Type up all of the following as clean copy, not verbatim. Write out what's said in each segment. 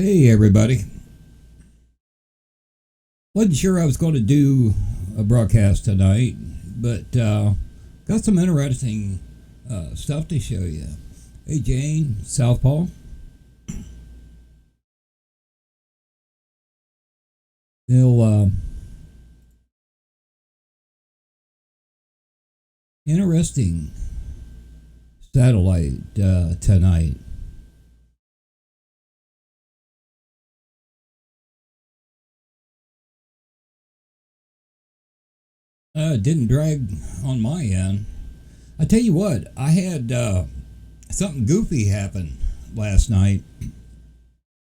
Hey everybody. Wasn't sure I was going to do a broadcast tonight, but got some interesting stuff to show you. Hey Jane, Southpaw. They'll interesting satellite tonight. Didn't drag on my end. I tell you what, I had something goofy happen last night.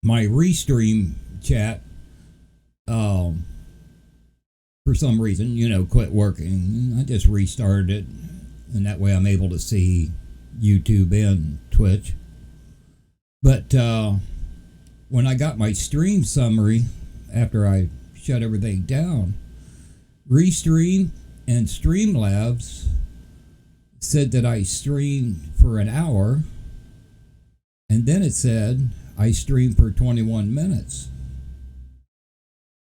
My restream chat, um, for some reason, quit working. I just restarted it, and that way I'm able to see YouTube and Twitch. But when I got my stream summary after I shut everything down, Restream and Streamlabs said that I streamed for an hour, and then it said I streamed for 21 minutes.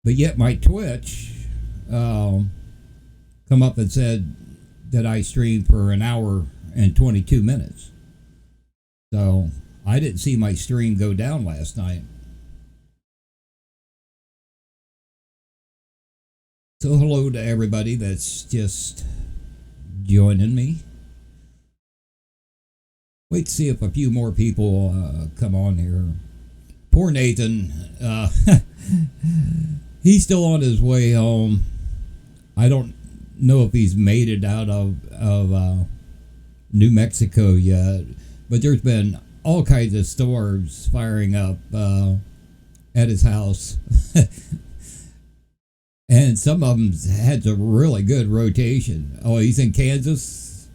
But yet my Twitch come up and said that I streamed for an hour and 22 minutes. So I didn't see my stream go down last night. So hello to everybody that's just joining me. Wait to see if a few more people come on here. Poor Nathan. He's still on his way home. I don't know if he's made it out of New Mexico yet, but there's been all kinds of storms firing up at his house. And some of them had some really good rotation. Oh, he's in Kansas?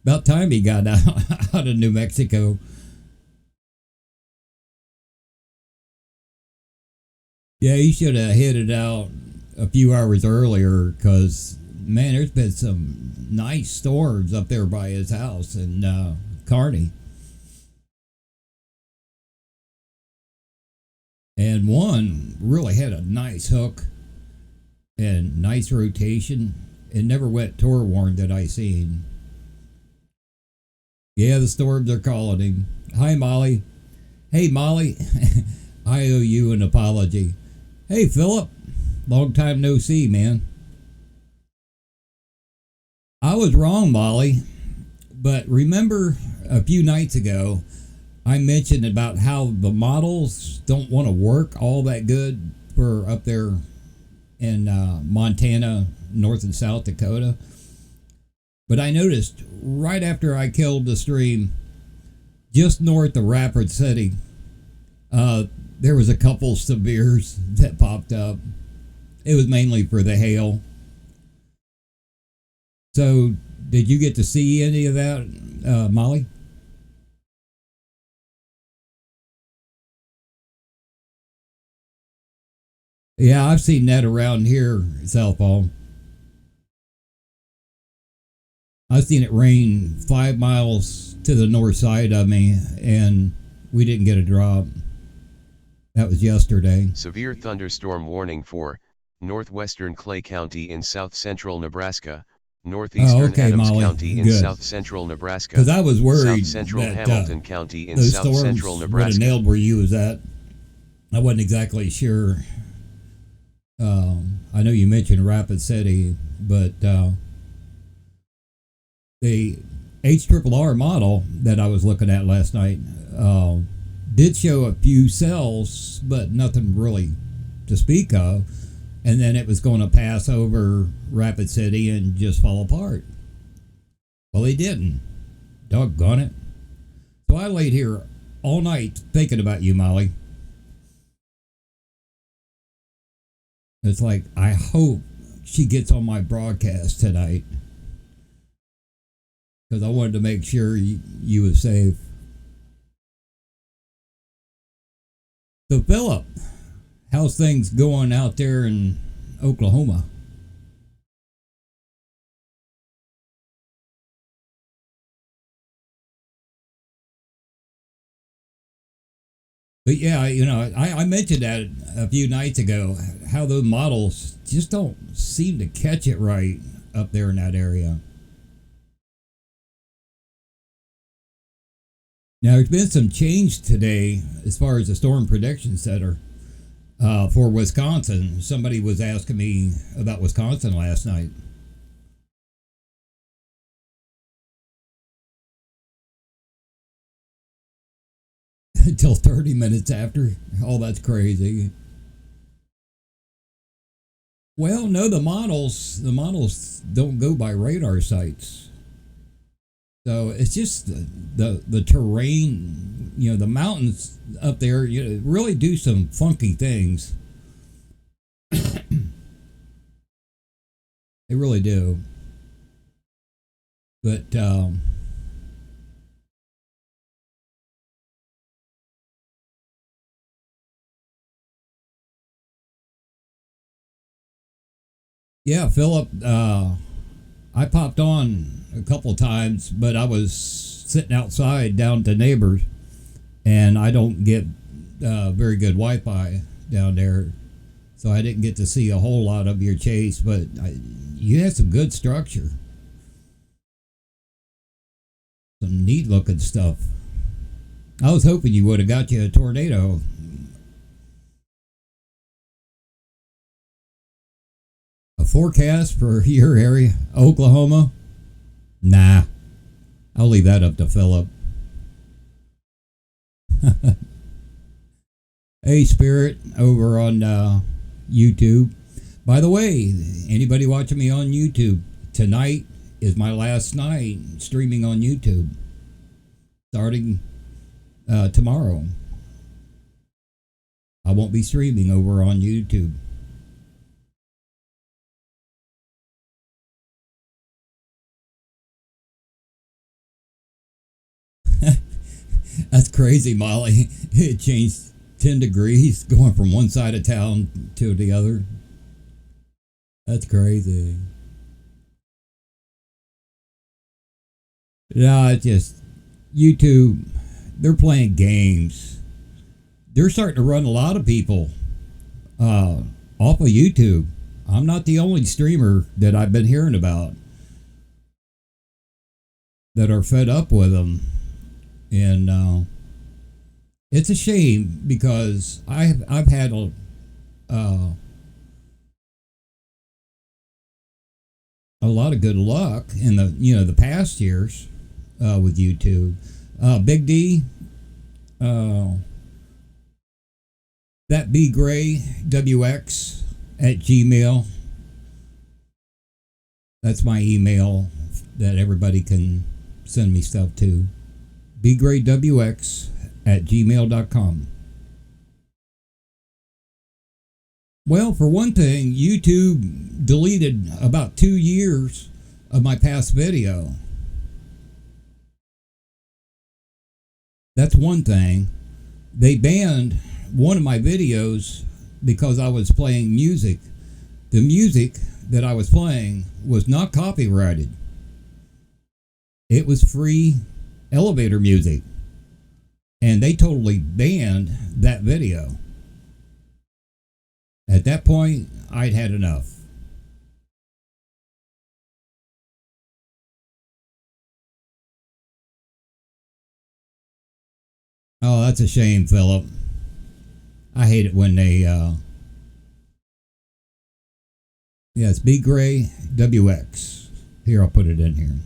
About time he got out of New Mexico. Yeah, he should have headed out a few hours earlier because, man, there's been some nice storms up there by his house in Kearney. And one really had a nice hook and nice rotation. It never went tour worn that I seen. Yeah, the storms are calling him. Hi, Molly. Hey, Molly. I owe you an apology. Hey, Philip. Long time no see, man. I was wrong, Molly. But remember a few nights ago, I mentioned about how the models don't want to work all that good for up there in Montana, North and South Dakota. But I noticed right after I killed the stream, just north of Rapid City, there was a couple severes that popped up. It was mainly for the hail. So, did you get to see any of that, Molly? Yeah, I've seen that around here, cell phone. I've seen it rain 5 miles to the north side of me, and we didn't get a drop. That was yesterday. Severe thunderstorm warning for northwestern Clay County in south central Nebraska, northeastern Adams Molly. County in Good. south central Nebraska, because I was worried south central that Hamilton County in those south storms central would have Nebraska. nailed where you was at. I wasn't exactly sure. I know you mentioned Rapid City, but the HRRR model that I was looking at last night did show a few cells, but nothing really to speak of. And then it was going to pass over Rapid City and just fall apart. Well, they didn't. Doggone it. So I laid here all night thinking about you, Molly. It's like, I hope she gets on my broadcast tonight, because I wanted to make sure you was safe. So, Philip, how's things going out there in Oklahoma? But yeah, I mentioned that a few nights ago, how those models just don't seem to catch it right up there in that area. Now, there's been some change today as far as the Storm Prediction Center for Wisconsin. Somebody was asking me about Wisconsin last night. Until 30 minutes after. Oh, that's crazy. Well, no, the models don't go by radar sites. So it's just the terrain, the mountains up there, really do some funky things. They really do. But yeah, Philip, I popped on a couple times, but I was sitting outside down to neighbors, and I don't get very good Wi-Fi down there, so I didn't get to see a whole lot of your chase. But you had some good structure, some neat looking stuff. I was hoping you would have got you a tornado. A forecast for your area, Oklahoma? Nah, I'll leave that up to Philip. Hey, Spirit, over on YouTube. By the way, anybody watching me on YouTube, tonight is my last night streaming on YouTube. Starting tomorrow, I won't be streaming over on YouTube. That's crazy, Molly. It changed 10 degrees going from one side of town to the other. That's crazy. No, it's just YouTube. They're playing games. They're starting to run a lot of people off of YouTube. I'm not the only streamer that I've been hearing about that are fed up with them. And it's a shame because I've had a lot of good luck in the past years with YouTube. Big D, that B Gray WX at Gmail. That's my email that everybody can send me stuff to. bgraywx at gmail.com. Well, for one thing, YouTube deleted about 2 years of my past video. That's one thing. They banned one of my videos because I was playing music. The music that I was playing was not copyrighted. It was free elevator music. And they totally banned that video. At that point, I'd had enough. Oh, that's a shame, Philip. I hate it when they yeah, it's B Gray WX. Here, I'll put it in here.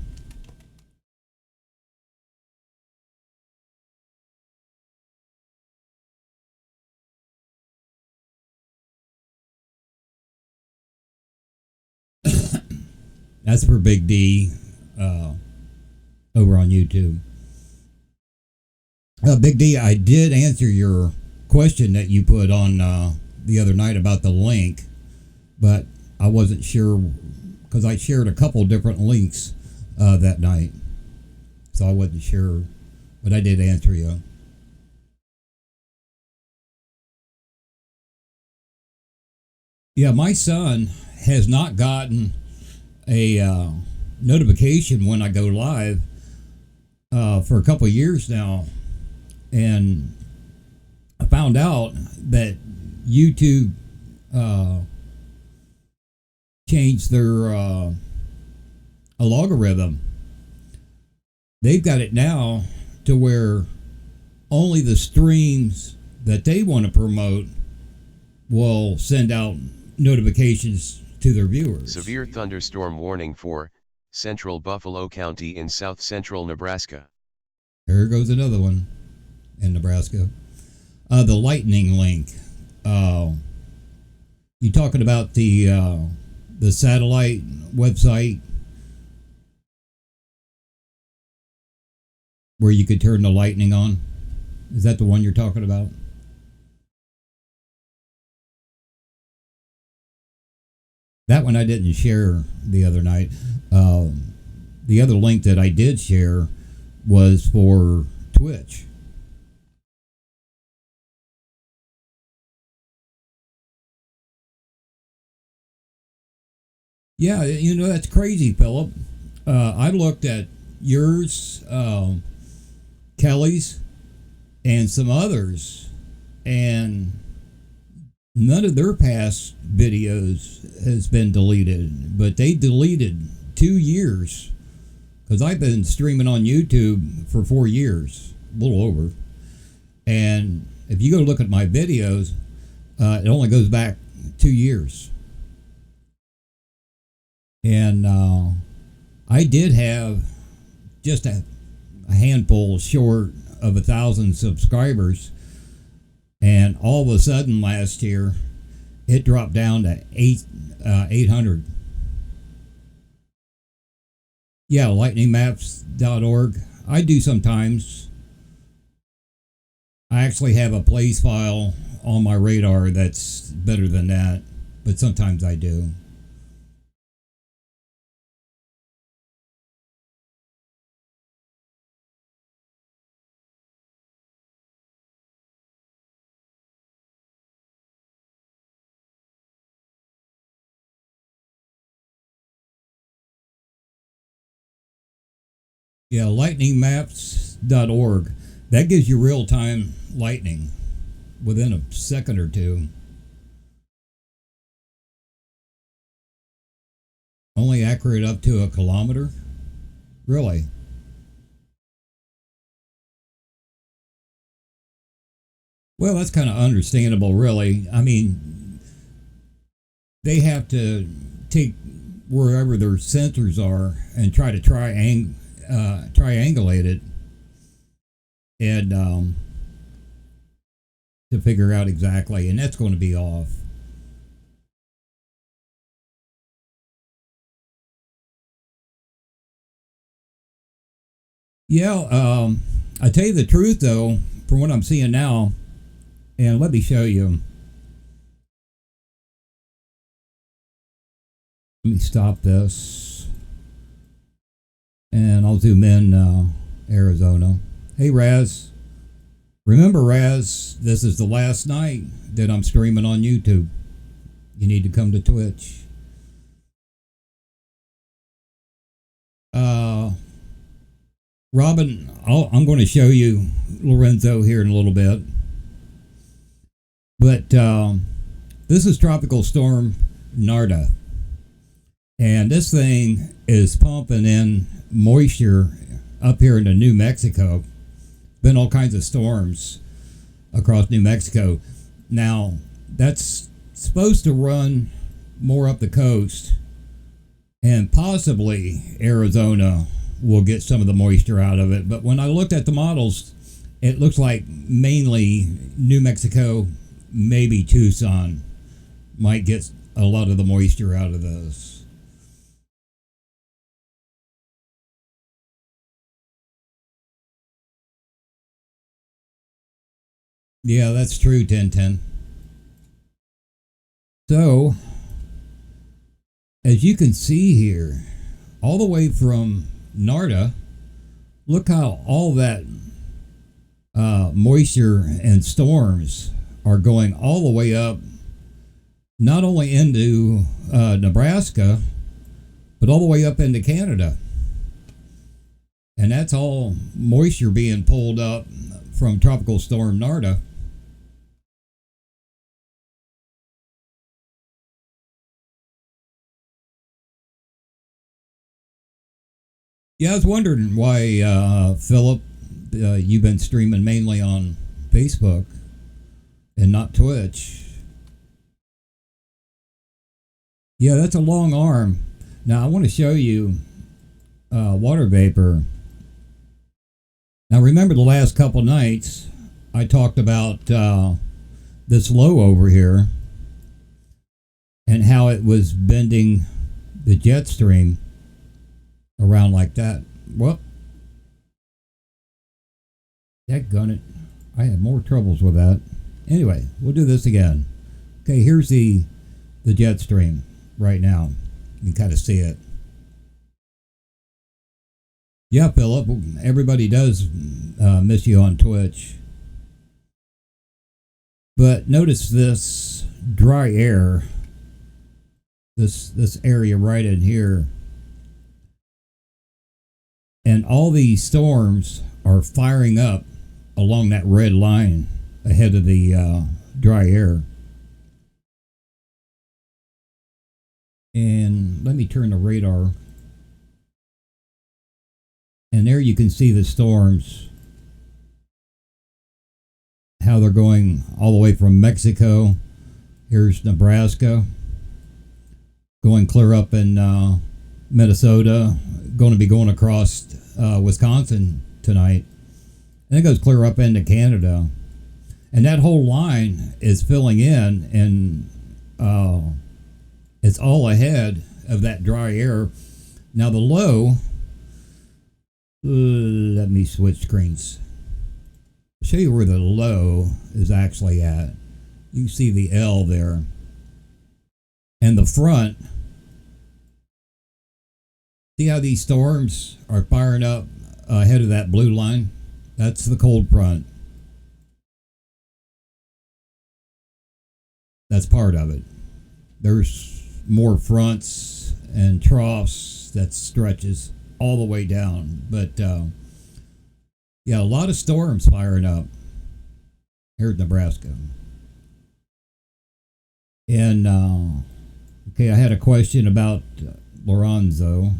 That's for Big D over on YouTube. Big D, I did answer your question that you put on the other night about the link, but I wasn't sure because I shared a couple different links that night, so I wasn't sure, but I did answer you. Yeah, my son has not gotten a notification when I go live for a couple of years now, and I found out that YouTube uh, changed their algorithm. They've got it now to where only the streams that they want to promote will send out notifications to their viewers. Severe thunderstorm warning for central Buffalo County in south central Nebraska. There goes another one in Nebraska. The lightning link. You talking about the satellite website where you could turn the lightning on? Is that the one you're talking about? That one I didn't share the other night. The other link that I did share was for Twitch. Yeah, that's crazy, Philip. I looked at yours, Kelly's, and some others, and none of their past videos has been deleted, but they deleted 2 years, because I've been streaming on YouTube for 4 years, a little over. And if you go look at my videos, it only goes back 2 years. And I did have just a handful short of 1,000 subscribers, and all of a sudden last year it dropped down to 800. Yeah, lightningmaps.org. I do sometimes. I actually have a place file on my radar that's better than that, but sometimes I do. Yeah, lightningmaps.org. That gives you real-time lightning within a second or two. Only accurate up to a kilometer? Really? Well, that's kind of understandable, really. I mean, they have to take wherever their sensors are and try to triangulate it, and to figure out exactly, and that's going to be off. Yeah, I tell you the truth though, from what I'm seeing now, and let me show you. Let me stop this, and I'll zoom in Arizona. Hey Raz, remember Raz, this is the last night that I'm streaming on YouTube. You need to come to Twitch. Robin, I'm going to show you Lorenzo here in a little bit. But this is Tropical Storm Narda. And this thing is pumping in moisture up here into New Mexico. Been all kinds of storms across New Mexico. Now, that's supposed to run more up the coast, and possibly Arizona will get some of the moisture out of it. But when I looked at the models, it looks like mainly New Mexico, maybe Tucson, might get a lot of the moisture out of this. Yeah, that's true, 1010. So, as you can see here, all the way from Narda, look how all that moisture and storms are going all the way up, not only into Nebraska, but all the way up into Canada. And that's all moisture being pulled up from Tropical Storm Narda. Yeah, I was wondering why, Philip, you've been streaming mainly on Facebook and not Twitch. Yeah, that's a long arm. Now, I want to show you water vapor. Now, remember the last couple nights I talked about this low over here and how it was bending the jet stream around like that. Whoop. Gun it. I have more troubles with that. Anyway, we'll do this again. Okay, here's the jet stream right now. You can kind of see it. Yeah, Philip, everybody does miss you on Twitch. But notice this dry air, this area right in here. And all these storms are firing up along that red line ahead of the dry air. And let me turn the radar. And there you can see the storms, how they're going all the way from Mexico. Here's Nebraska, going clear up in Minnesota, going to be going across Wisconsin tonight. And it goes clear up into Canada. And that whole line is filling in, and it's all ahead of that dry air. Now the low, let me switch screens. I'll show you where the low is actually at. You can see the L there. And the front, see how these storms are firing up ahead of that blue line? That's the cold front. That's part of it. There's more fronts and troughs that stretches all the way down. But yeah, a lot of storms firing up here in Nebraska. And okay, I had a question about Lorenzo.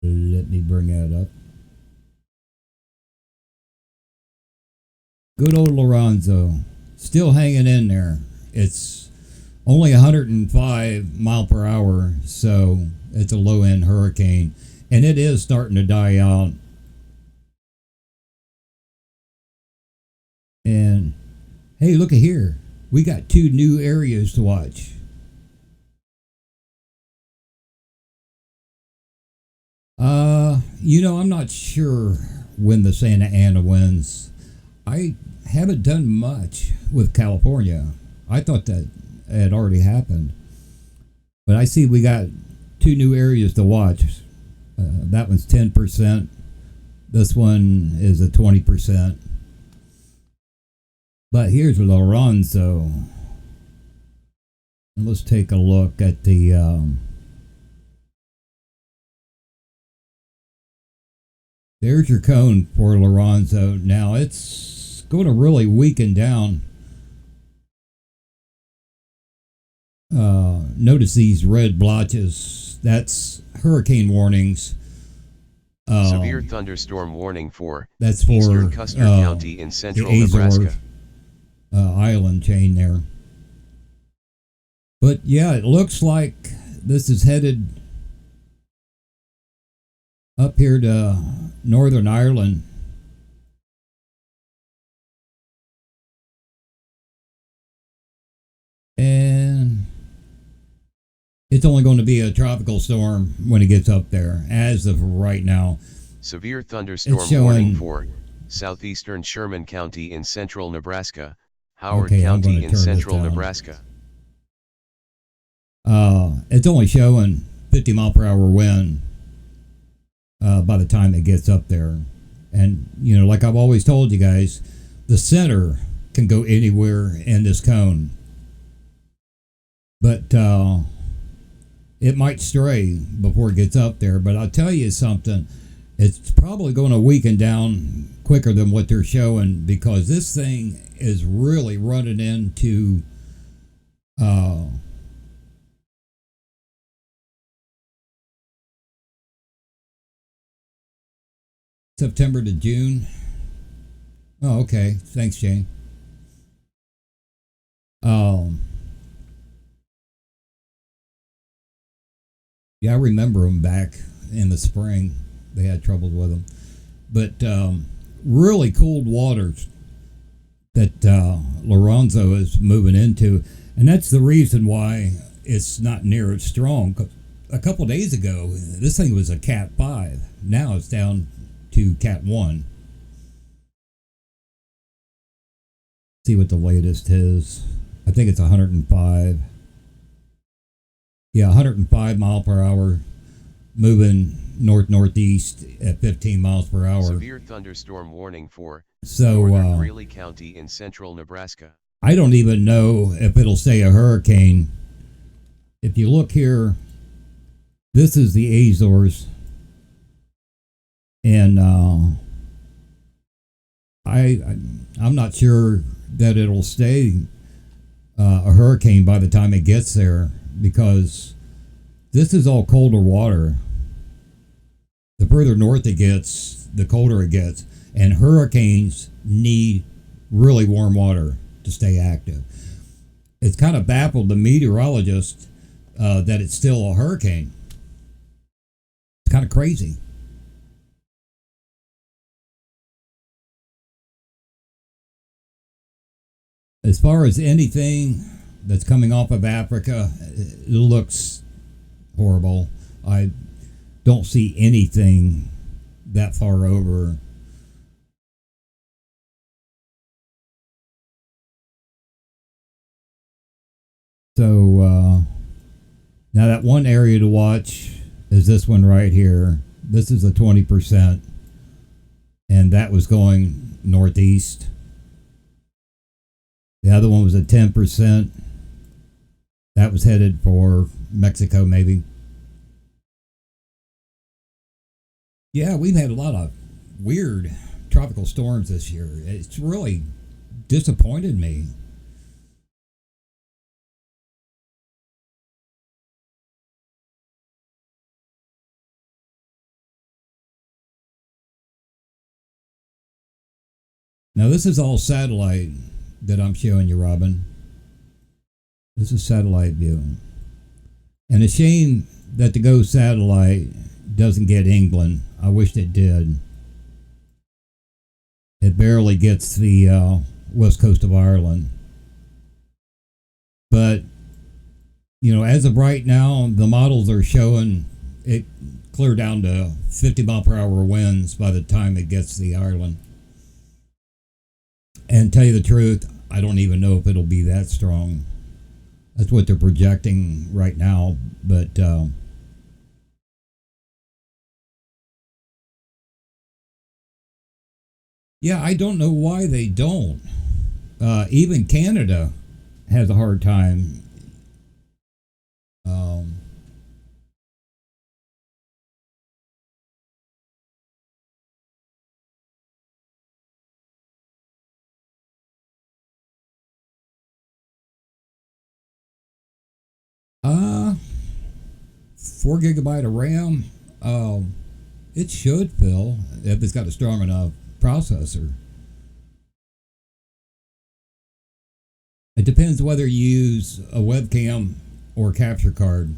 Let me bring that up. Good old Lorenzo, still hanging in there. It's only 105 mile per hour, so it's a low end hurricane, and it is starting to die out. And hey, look at here, we got 2 new areas to watch. I'm not sure when the Santa Ana wins. I haven't done much with California. I thought that had already happened. But I see we got 2 new areas to watch. That one's 10%. This one is a 20%. But here's Lorenzo. And let's take a look at the... there's your cone for Lorenzo. Now it's going to really weaken down. Notice these red blotches. That's hurricane warnings. Severe thunderstorm warning for that's for eastern Custer County in central Nebraska. Island chain there. But yeah, it looks like this is headed up here to Northern Ireland. And it's only going to be a tropical storm when it gets up there, as of right now. Severe thunderstorm warning for southeastern Sherman County in central Nebraska, Howard County in central Nebraska. It's only showing 50 mile per hour wind by the time it gets up there. And, like I've always told you guys, the center can go anywhere in this cone. But it might stray before it gets up there. But I'll tell you something, it's probably going to weaken down quicker than what they're showing, because this thing is really running into September to June. Oh, okay. Thanks, Shane. Yeah, I remember them back in the spring. They had trouble with them. But really cold waters that Lorenzo is moving into. And that's the reason why it's not near as strong. A couple days ago, this thing was a Cat 5. Now it's down to Cat 1. See what the latest is. I think it's 105. Yeah, 105 mile per hour, moving northeast at 15 miles per hour. Severe thunderstorm warning for northern Greeley County in central Nebraska. I don't even know if it'll stay a hurricane. If you look here, this is the Azores, and I'm not sure that it'll stay a hurricane by the time it gets there, because this is all colder water. The further north it gets, the colder it gets, and hurricanes need really warm water to stay active. It's kind of baffled the meteorologist that it's still a hurricane. It's kind of crazy. As far as anything that's coming off of Africa, it looks horrible. I don't see anything that far over. So now that one area to watch is this one right here. This is a 20%, and that was going northeast. The other one was a 10%. That was headed for Mexico, maybe. Yeah, we've had a lot of weird tropical storms this year. It's really disappointed me. Now, this is all satellite that I'm showing you, Robin. This is satellite view. And a shame that the Go satellite doesn't get England. I wished it did. It barely gets the west coast of Ireland. But, you know, as of right now, the models are showing it clear down to 50 mile per hour winds by the time it gets to the Ireland. And tell you the truth, I don't even know if it'll be that strong. That's what they're projecting right now. But yeah, I don't know why they don't. Even Canada has a hard time. Uh, 4 gigabyte of RAM. It should fill if it's got a strong enough processor. It depends whether you use a webcam or a capture card.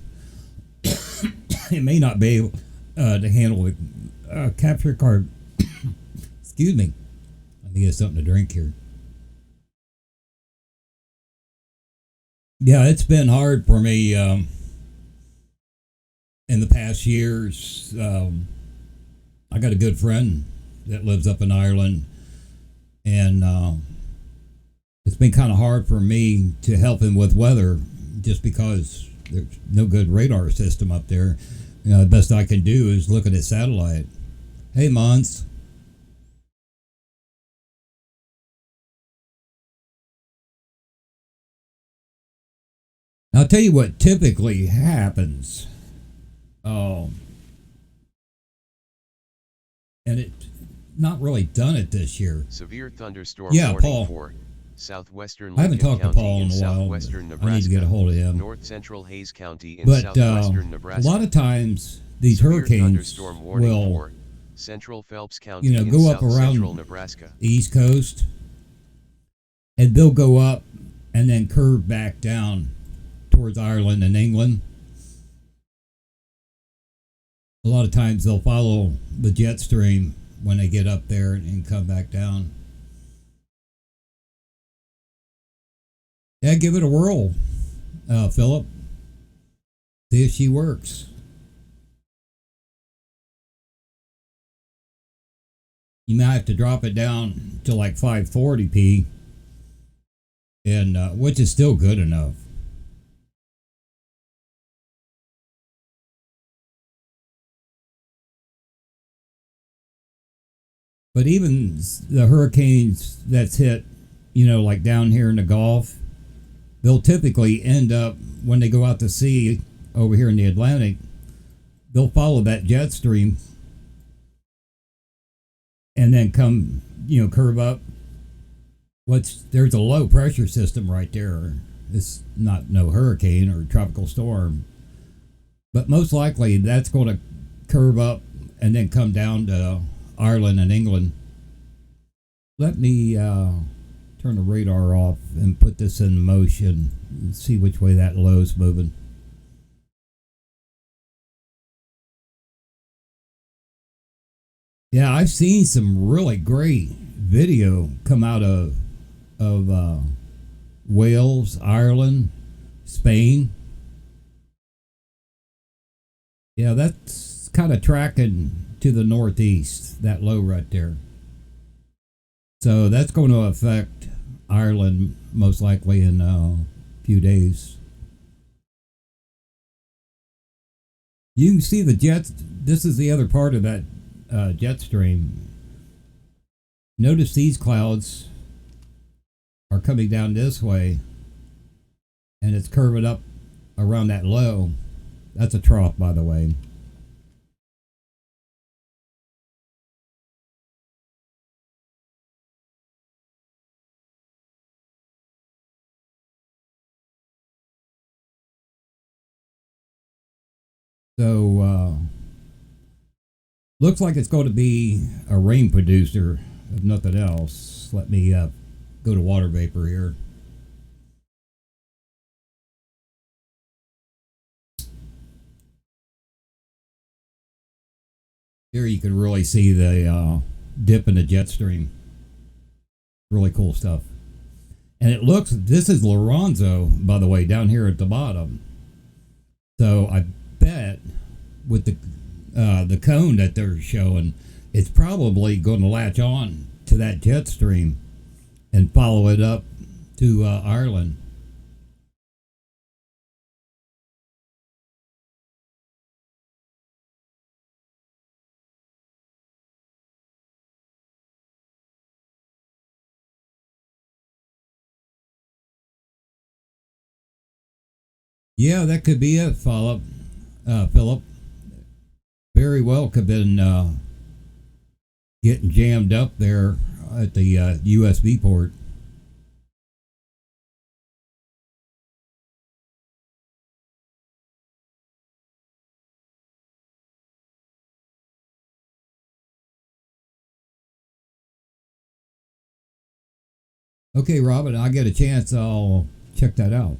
It may not be able to handle a capture card. Excuse me. Let me get something to drink here. Yeah, it's been hard for me in the past years. I got a good friend that lives up in Ireland, and it's been kind of hard for me to help him with weather just because there's no good radar system up there. You know, the best I can do is look at a satellite. Hey, Mons. I'll tell you what typically happens. And it's not really done it this year. Severe thunderstorm warning Paul. For southwestern I haven't talked County to Paul in a while. Nebraska, I need to get a hold of him. North Central Hayes County in but southwestern Nebraska. A lot of times these Severe hurricanes will Central Phelps County in go up south around central Nebraska. the East Coast, and they'll go up and then curve back down towards Ireland and England. A lot of times they'll follow the jet stream when they get up there and come back down. Yeah, give it a whirl, Philip. See if she works. You might have to drop it down to like 540p, and which is still good enough. But even the hurricanes that's hit, like down here in the Gulf, they'll typically end up, when they go out to sea over here in the Atlantic, they'll follow that jet stream and then come, curve up. There's a low pressure system right there. It's not no hurricane or tropical storm, but most likely that's going to curve up and then come down to Ireland and England. Let me turn the radar off and put this in motion and see which way that low's moving. Yeah, I've seen some really great video come out of Wales, Ireland, Spain. Yeah, that's kind of tracking to the northeast, that low right there. So that's going to affect Ireland most likely in a few days. You can see the jets. This is the other part of that jet stream. Notice these clouds are coming down this way, and it's curving up around that low. That's a trough, by the way. So, looks like it's going to be a rain producer, if nothing else. Let me go to water vapor here. Here you can really see the dip in the jet stream. Really cool stuff. And it looks, this is Lorenzo, by the way, down here at the bottom. So I bet with the cone that they're showing, it's probably going to latch on to that jet stream and follow it up to Ireland. Yeah, that could be it, Philip. Very well could have been getting jammed up there at the USB port. Okay, Robin, I get a chance, I'll check that out.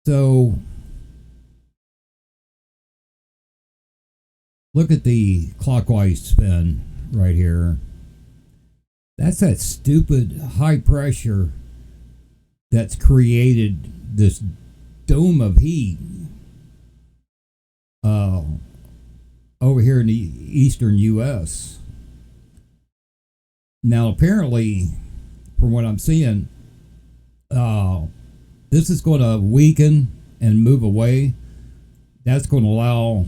So, look at the clockwise spin right here. That's that stupid high pressure that's created this dome of heat over here in the eastern U.S. Now, apparently, from what I'm seeing, this is going to weaken and move away. That's going to allow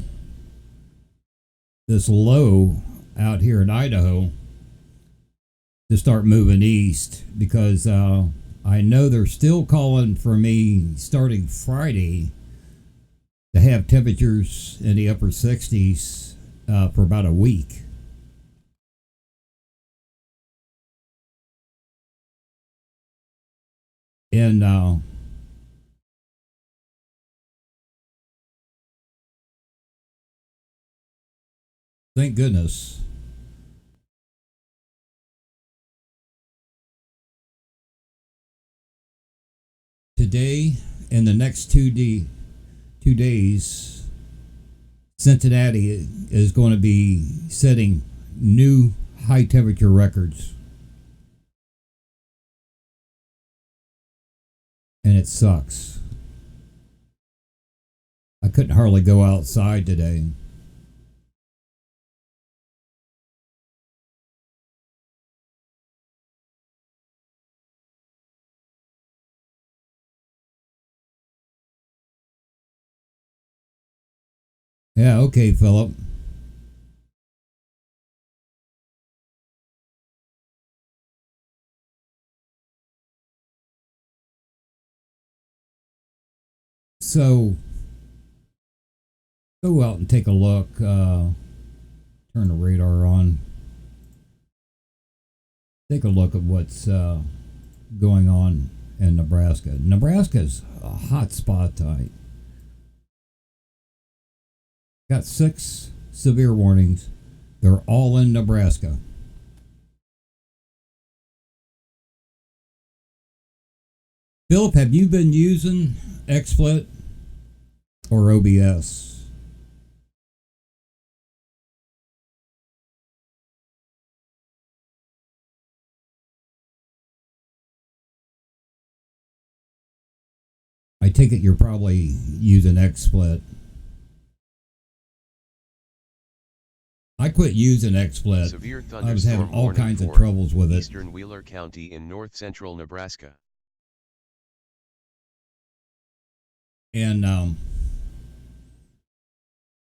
this low out here in Idaho to start moving east, because I know they're still calling for me starting Friday to have temperatures in the upper 60s for about a week. And Thank goodness. Today and the next 2 days, Cincinnati is going to be setting new high temperature records. And it sucks. I couldn't hardly go outside today. Yeah, okay, Philip. So, go out and take a look. Turn the radar on. Take a look at what's going on in Nebraska. Nebraska's a hot spot tonight. Got 6 severe warnings. They're all in Nebraska. Philip, have you been using XSplit or OBS? I take it you're probably using XSplit. I quit using XSplit. Severe I was having all kinds of troubles with it. Eastern Wheeler County in north central Nebraska. And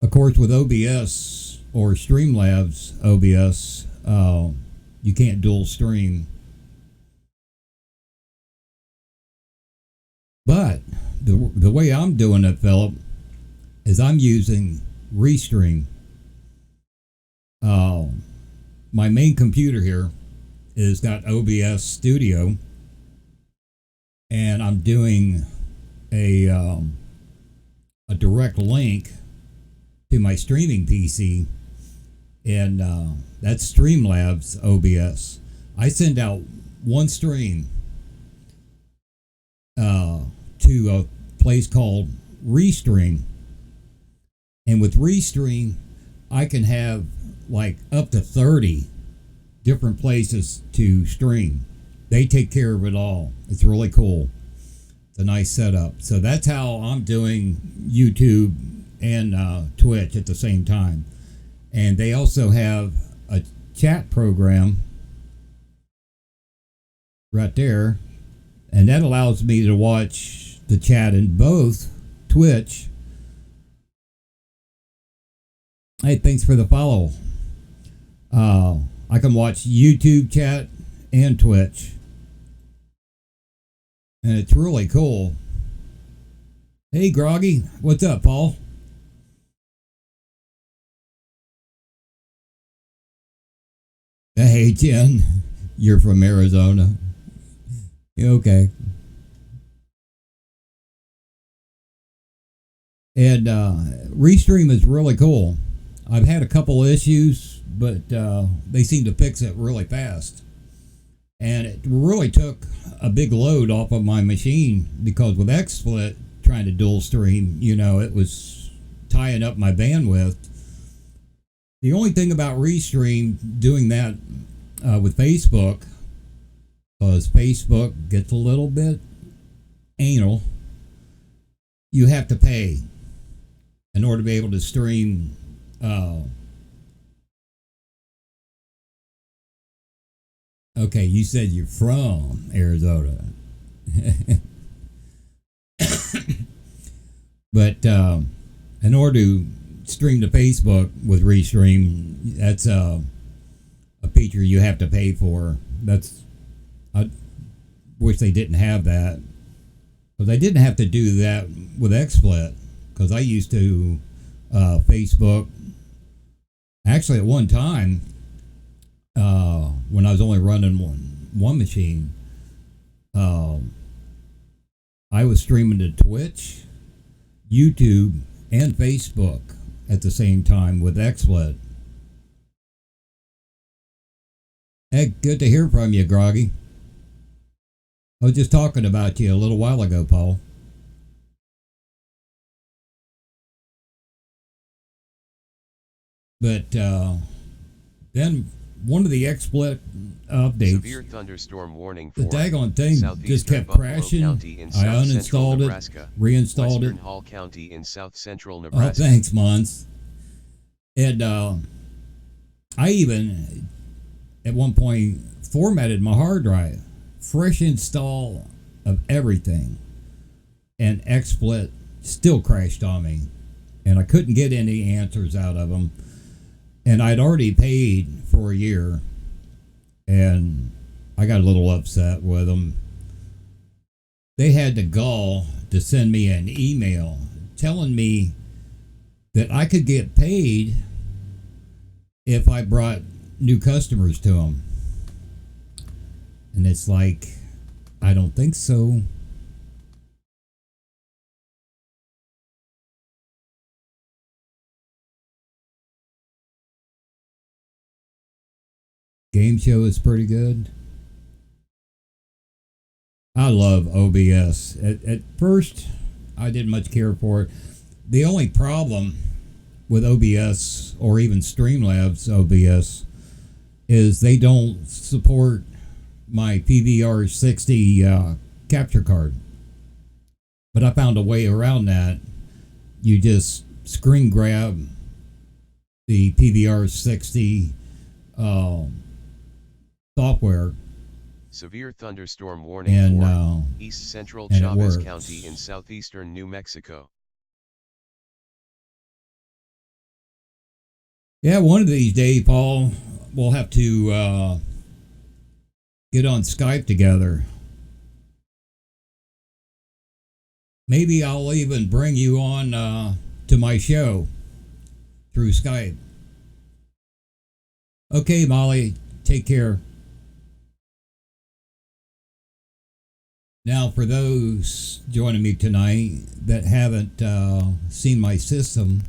of course, with OBS or Streamlabs OBS, you can't dual stream. But the way I'm doing it, Philip, is I'm using Restream. My main computer here is got OBS Studio, and I'm doing a direct link to my streaming PC, and that's Streamlabs OBS. I send out one stream to a place called Restream, and with Restream I can have like up to 30 different places to stream. They take care of it all. It's really cool. It's a nice setup. So that's how I'm doing YouTube and Twitch at the same time. And they also have a chat program right there, and that allows me to watch the chat in both Twitch. Hey, thanks for the follow. I can watch YouTube chat and Twitch, and it's really cool. Hey, Groggy, what's up, Paul? Hey, Jen, you're from Arizona. Okay. And Restream is really cool. I've had a couple issues, but they seem to fix it really fast. And it really took a big load off of my machine, because with XSplit trying to dual stream, it was tying up my bandwidth. The only thing about Restream doing that with Facebook, because Facebook gets a little bit anal, you have to pay in order to be able to stream. Okay, you said you're from Arizona. But in order to stream to Facebook with Restream, that's a feature you have to pay for. I wish they didn't have that, because I didn't have to do that with XSplit, because I used to Facebook. Actually, at one time, when I was only running one machine, I was streaming to Twitch, YouTube, and Facebook at the same time with XSplit. Hey, good to hear from you, Groggy. I was just talking about you a little while ago, Paul. But then one of the XSplit updates, severe thunderstorm warning for the daggone thing just kept Buffalo crashing. County in I uninstalled it, reinstalled Western it. Hall County in south central Oh, Nebraska. thanks, Mons. And I even at one point formatted my hard drive, fresh install of everything, and XSplit still crashed on me, and I couldn't get any answers out of them. And I'd already paid for a year, and I got a little upset with them. They had the gall to send me an email telling me that I could get paid if I brought new customers to them. And it's like, I don't think so. Game show is pretty good. I love OBS. At first, I didn't much care for it. The only problem with OBS or even Streamlabs OBS is they don't support my PVR 60 capture card. But I found a way around that. You just screen grab the PVR 60 software. Severe thunderstorm warning And for east central Chavez County in southeastern New Mexico. Yeah, one of these days, Paul, we'll have to get on Skype together. Maybe I'll even bring you on to my show through Skype. Okay, Molly, take care. Now, for those joining me tonight that haven't seen my system,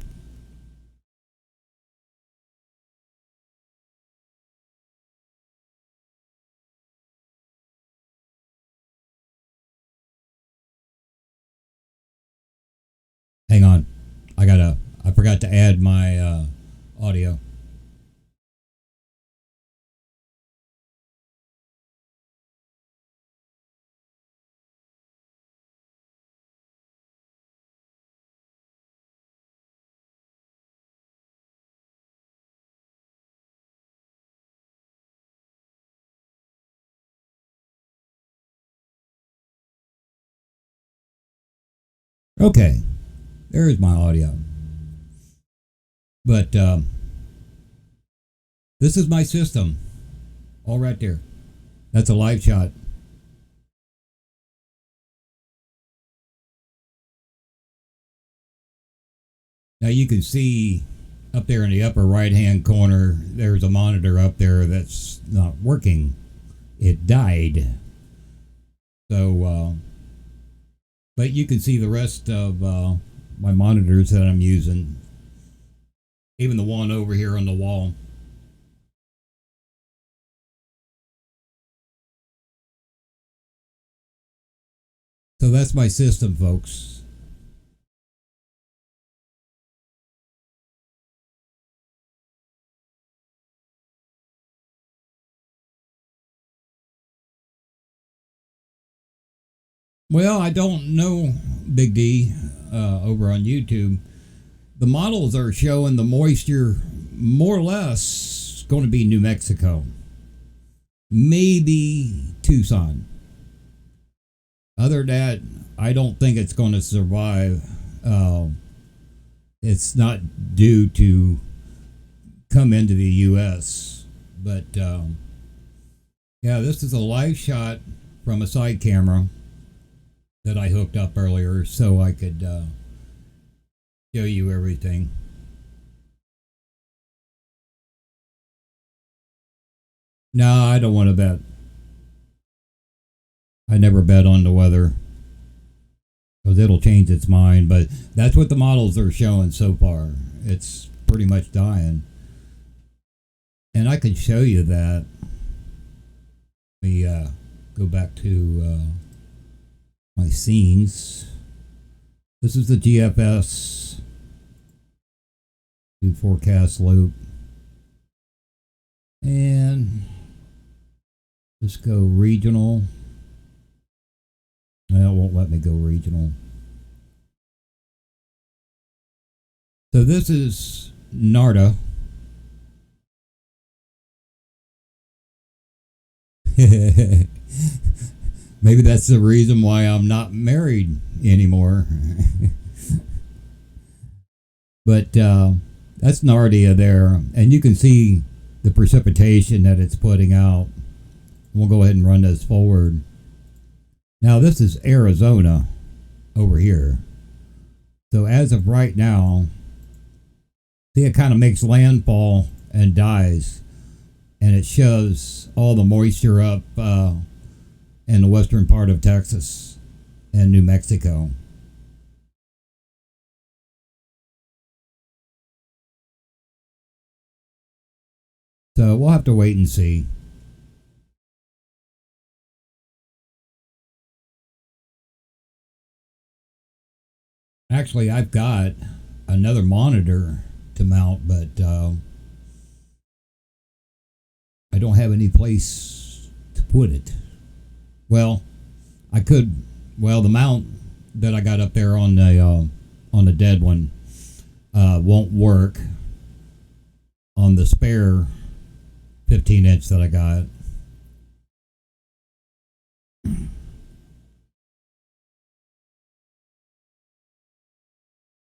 hang on, I forgot to add my audio. Okay, there's my audio. But this is my system, all right there. That's a live shot. Now you can see up there in the upper right hand corner, there's a monitor up there that's not working. It died. So, but you can see the rest of my monitors that I'm using. Even the one over here on the wall. So that's my system, folks. Well, I don't know, Big D, over on YouTube. The models are showing the moisture more or less going to be New Mexico. Maybe Tucson. Other than that, I don't think it's going to survive. It's not due to come into the U.S. But, yeah, this is a live shot from a side camera that I hooked up earlier so I could show you everything. No, I don't want to bet. I never bet on the weather because it'll change its mind, but that's what the models are showing so far. It's pretty much dying. And I could show you that. Let me go back to my scenes. This is the GFS. Do forecast loop. And let's go regional. Well, it won't let me go regional. So this is NARTA. Maybe that's the reason why I'm not married anymore. But that's Nardia there, and you can see the precipitation that it's putting out. We'll go ahead and run this forward. Now this is Arizona over here. So as of right now, see, it kind of makes landfall and dies, and it shows all the moisture up in the western part of Texas and New Mexico. So we'll have to wait and see. Actually, I've got another monitor to mount, but I don't have any place to put it. Well, I could. Well, the mount that I got up there on the dead one won't work on the spare 15-inch that I got.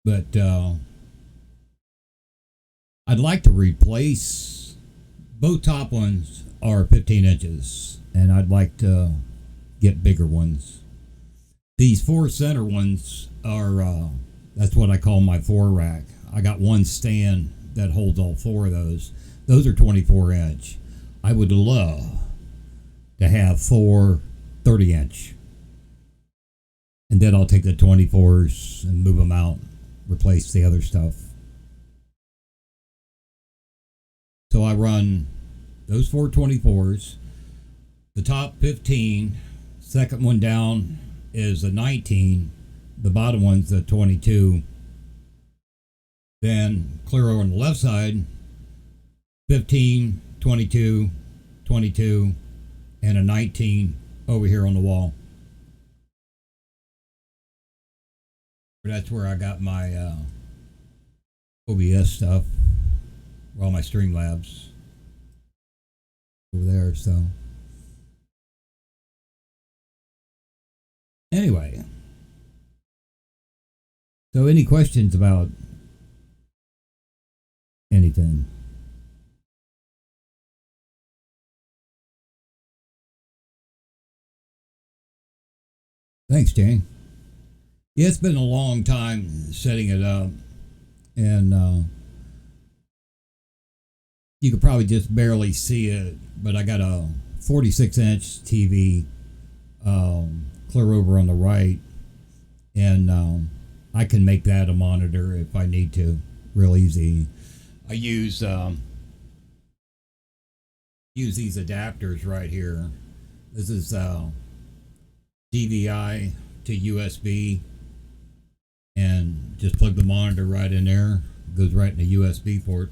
But I'd like to replace both top ones are 15 inches, and I'd like to get bigger ones. These 4 center ones are that's what I call my 4 rack. I got one stand that holds all 4 of those. Those are 24-inch. I would love to have 4 30-inch, and then I'll take the 24s and move them out, replace the other stuff. So I run those 4 24s. The top 15, second one down is a 19. The bottom one's a 22. Then clear over on the left side, 15, 22, 22, and a 19 over here on the wall. That's where I got my OBS stuff, all my Streamlabs over there. So anyway, so any questions about anything? Thanks, Jane. Yeah, it's been a long time setting it up, and you could probably just barely see it, but I got a 46-inch TV clear over on the right, and I can make that a monitor if I need to, real easy. I use these adapters right here. This is DVI to USB, and just plug the monitor right in there. It goes right in the USB port.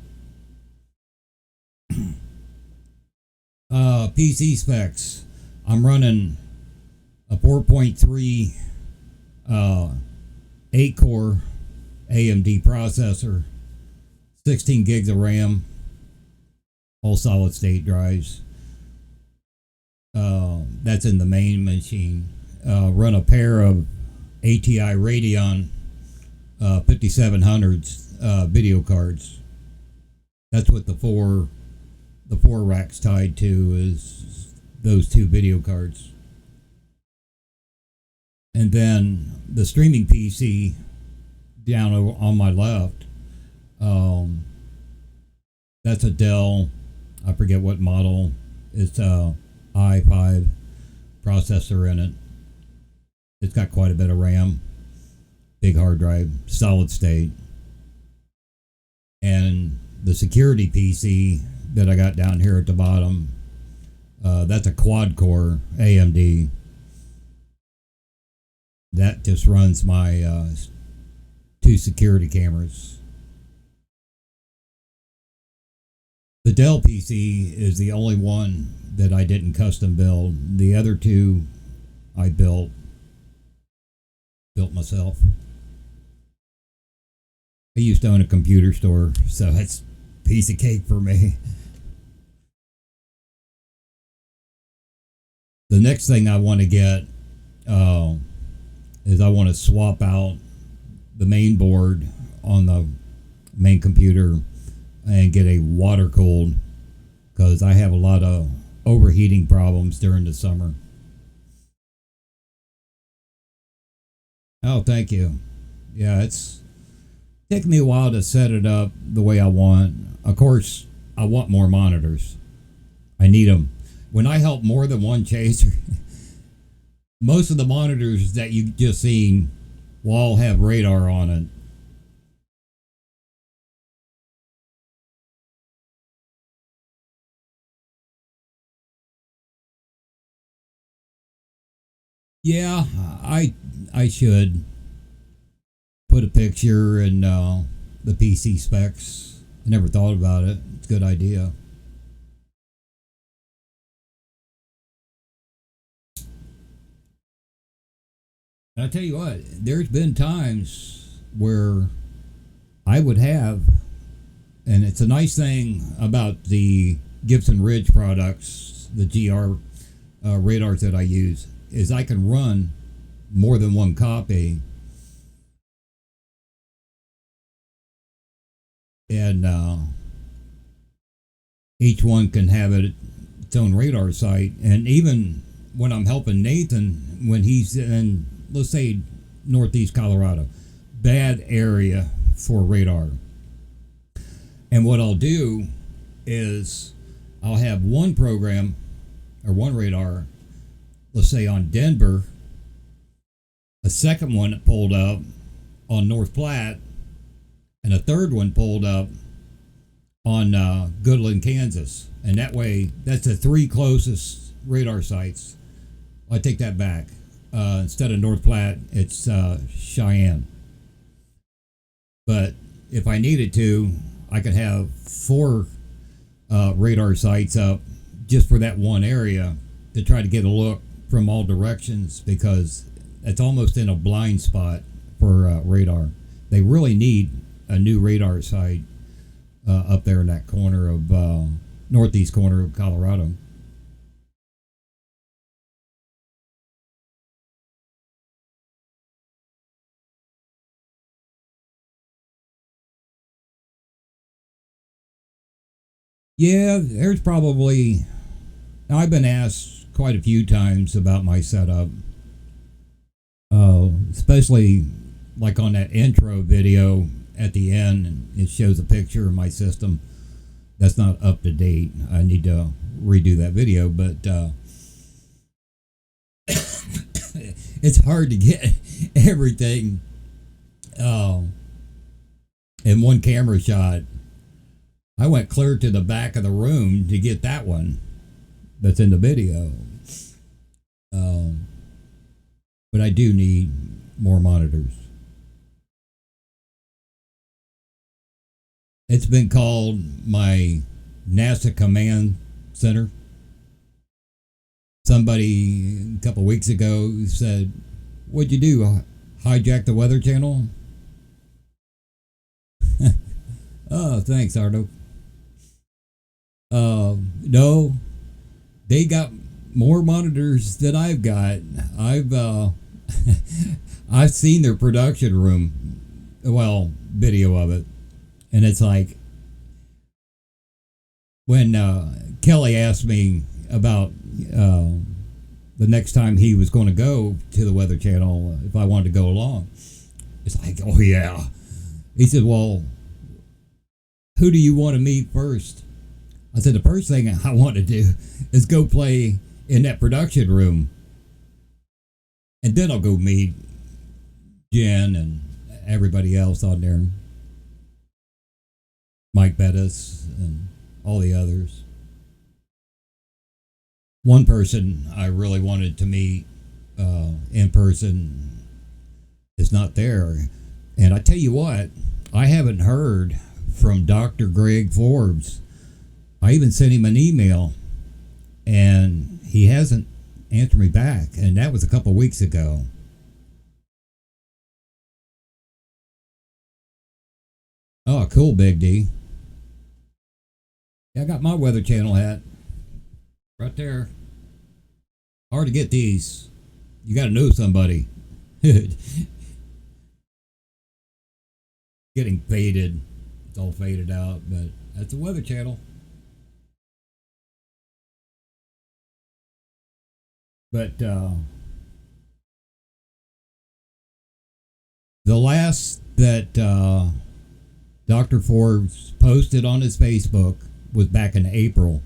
PC specs. I'm running a 4.3 8-core AMD processor, 16 gigs of RAM, all solid state drives. That's in the main machine. Run a pair of ATI Radeon 5700s video cards. That's what the four racks tied to, is those 2 video cards. And then the streaming PC down on my left, that's a Dell, I forget what model. It's a i5 processor in it. It's got quite a bit of RAM, big hard drive, solid state. And the security PC that I got down here at the bottom, That's a quad core AMD. That just runs my 2 security cameras. The Dell PC is the only one that I didn't custom build. The other 2 I built myself. I used to own a computer store, so it's a piece of cake for me. The next thing I want to get is I want to swap out the main board on the main computer and get a water cooled, because I have a lot of overheating problems during the summer. Oh, thank you. Yeah, it's taken me a while to set it up the way I want. Of course, I want more monitors. I need them. When I help more than one chaser, most of the monitors that you just seen will all have radar on it. Yeah, I should put a picture in the PC specs. I never thought about it. It's a good idea. And I tell you what, there's been times where I would have, and it's a nice thing about the Gibson Ridge products, the GR radars that I use, is I can run more than one copy, and each one can have its own radar site. And even when I'm helping Nathan, when he's in, let's say, northeast Colorado, bad area for radar, and what I'll do is I'll have one program or one radar, let's say on Denver, a second one pulled up on North Platte, and a third one pulled up on Goodland, Kansas. And that way, that's the 3 closest radar sites. I take that back. Instead of North Platte, it's Cheyenne. But if I needed to, I could have 4 radar sites up just for that one area to try to get a look from all directions, because it's almost in a blind spot for radar. They really need a new radar site up there in that corner of northeast corner of Colorado. Yeah, there's probably, now I've been asked quite a few times about my setup, especially like on that intro video at the end, and it shows a picture of my system that's not up to date. I need to redo that video, but it's hard to get everything in one camera shot. I went clear to the back of the room to get that one that's in the video. But I do need more monitors. It's been called my NASA command center. Somebody a couple of weeks ago said, "What'd you do? Hijack the Weather Channel?" Oh, thanks, Ardo. No, they got more monitors than I've got. I've seen their production room, well, video of it, and it's like when Kelly asked me about the next time he was going to go to the Weather Channel, if I wanted to go along. It's like, oh yeah. He said, well, who do you want to meet first? I said, the first thing I want to do is go play in that production room. And then I'll go meet Jen and everybody else on there. Mike Bettis and all the others. one person I really wanted to meet in person is not there. And I tell you what, I haven't heard from Dr. Greg Forbes. I even sent him an email, and he hasn't answered me back, and that was a couple weeks ago. Oh, cool, Big D. Yeah, I got my Weather Channel hat right there. Hard to get these. You got to know somebody. Getting faded. It's all faded out, but that's the Weather Channel. But the last that Dr. Forbes posted on his Facebook was back in April.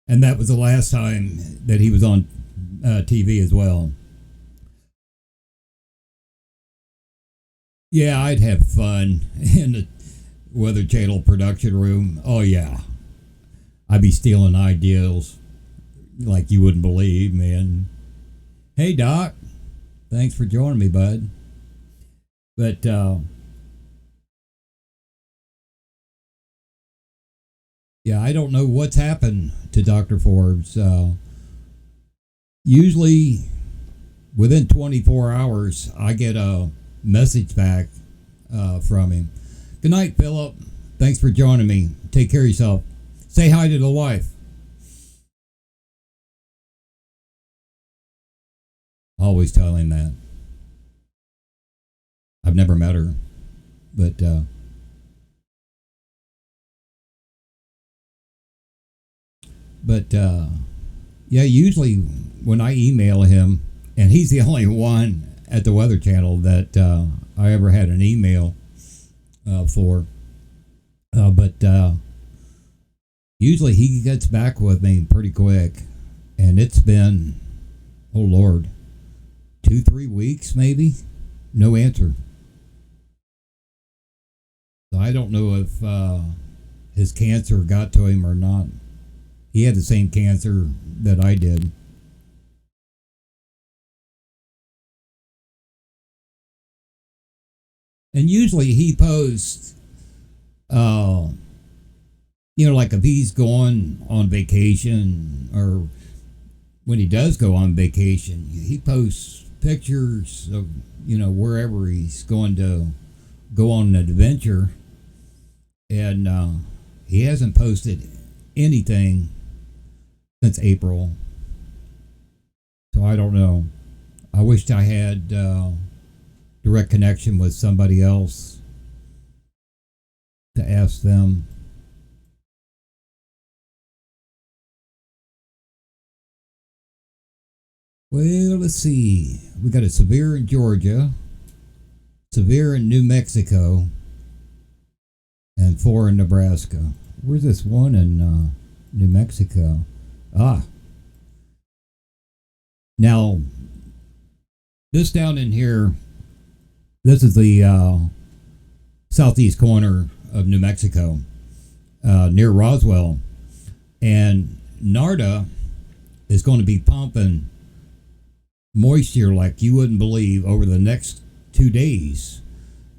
And that was the last time that he was on TV as well. Yeah, I'd have fun in the Weather Channel production room. Oh, yeah. I'd be stealing ideas like you wouldn't believe, man. Hey, Doc. Thanks for joining me, bud. But, yeah, I don't know what's happened to Dr. Forbes. Usually, within 24 hours, I get a message back from him. Good night, Philip. Thanks for joining me. Take care of yourself. Say hi to the wife. Always tell him that. I've never met her, but yeah, usually when I email him, and he's the only one at the Weather Channel that I ever had an email for, but usually he gets back with me pretty quick, and it's been, oh Lord, 2-3 weeks maybe, no answer. So I don't know if his cancer got to him or not. He had the same cancer that I did. And usually he posts, like if he's going on vacation, or when he does go on vacation, he posts pictures of, wherever he's going to go on an adventure. And he hasn't posted anything since April. So I don't know. I wished I had direct connection with somebody else to ask them. Well, let's see. We got a severe in Georgia, severe in New Mexico, and 4 in Nebraska. Where's this one in New Mexico? Now, this down in here, this is the southeast corner of New Mexico, near Roswell. And NARDA is going to be pumping moisture like you wouldn't believe over the next 2 days.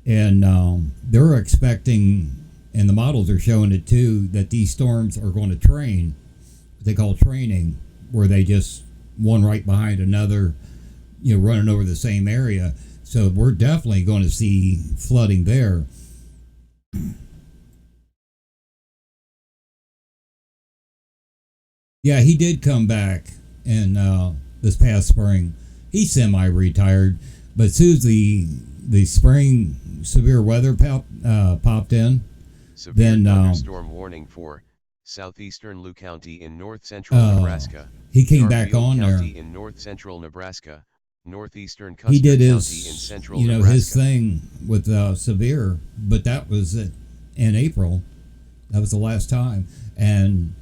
And they're expecting, and the models are showing it too, that these storms are going to train, what they call training, where they just one right behind another, running over the same area. So we're definitely going to see flooding there. Yeah, he did come back in this past spring. He's semi-retired, but as soon as the spring severe weather popped in, severe thunderstorm warning for southeastern Lou County in north central Nebraska. He came back on County there in north central Nebraska, northeastern Custer he did County his, in central Nebraska. His thing with severe, but that was in April. That was the last time, and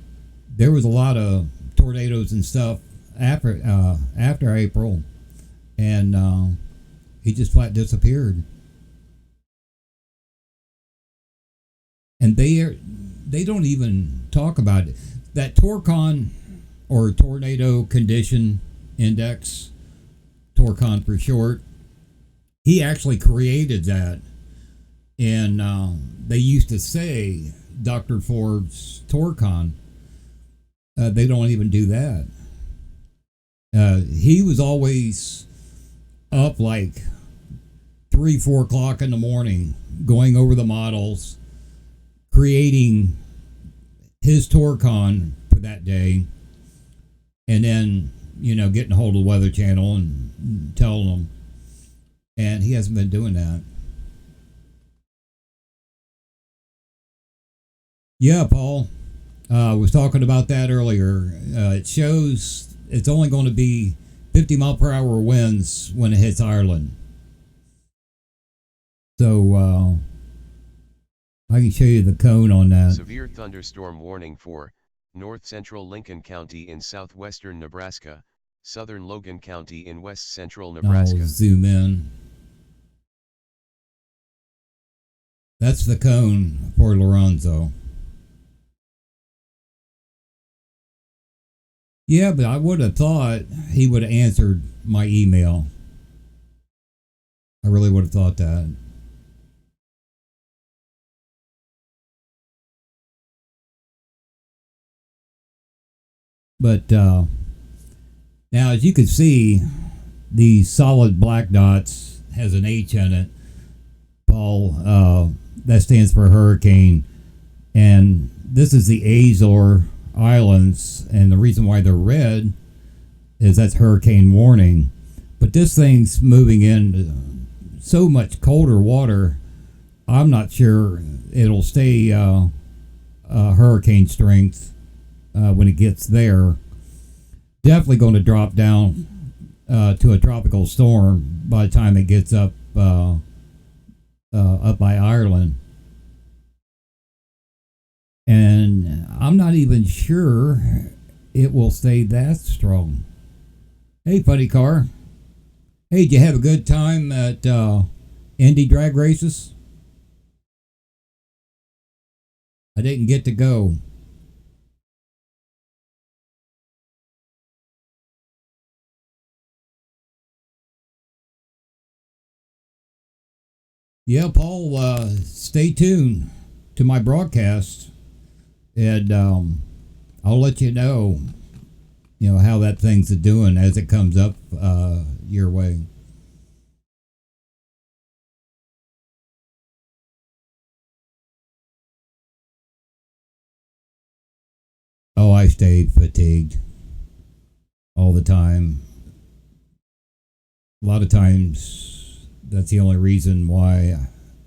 there was a lot of tornadoes and stuff after April, and he just flat disappeared. And they don't even talk about it. That Torcon or Tornado Condition Index, TORCON for short. He actually created that. And they used to say Dr. Forbes TORCON. They don't even do that. He was always up like 3-4 o'clock in the morning, going over the models, creating his TORCON for that day, and then getting a hold of the Weather Channel and telling them. And he hasn't been doing that. Yeah, Paul. Was talking about that earlier. It shows it's only going to be 50 mile per hour winds when it hits Ireland. So I can show you the cone on that. Severe thunderstorm warning for north central Lincoln County in southwestern Nebraska, southern Logan County in west central Nebraska. I'll zoom in. That's the cone for Lorenzo. Yeah, but I would have thought he would have answered my email. I really would have thought that. But now, as you can see, the solid black dots has an H in it. Paul, that stands for hurricane. And this is the Azores Islands, and the reason why they're red is that's hurricane warning. But this thing's moving in so much colder water, I'm not sure it'll stay hurricane strength when it gets there. Definitely going to drop down to a tropical storm by the time it gets up by Ireland. And I'm not even sure it will stay that strong. Hey, Funny Car. Hey, did you have a good time at Indy drag races? I didn't get to go. Yeah, Paul, stay tuned to my broadcast. And I'll let you know how that thing's doing as it comes up your way. Oh, I stay fatigued all the time. A lot of times, that's the only reason why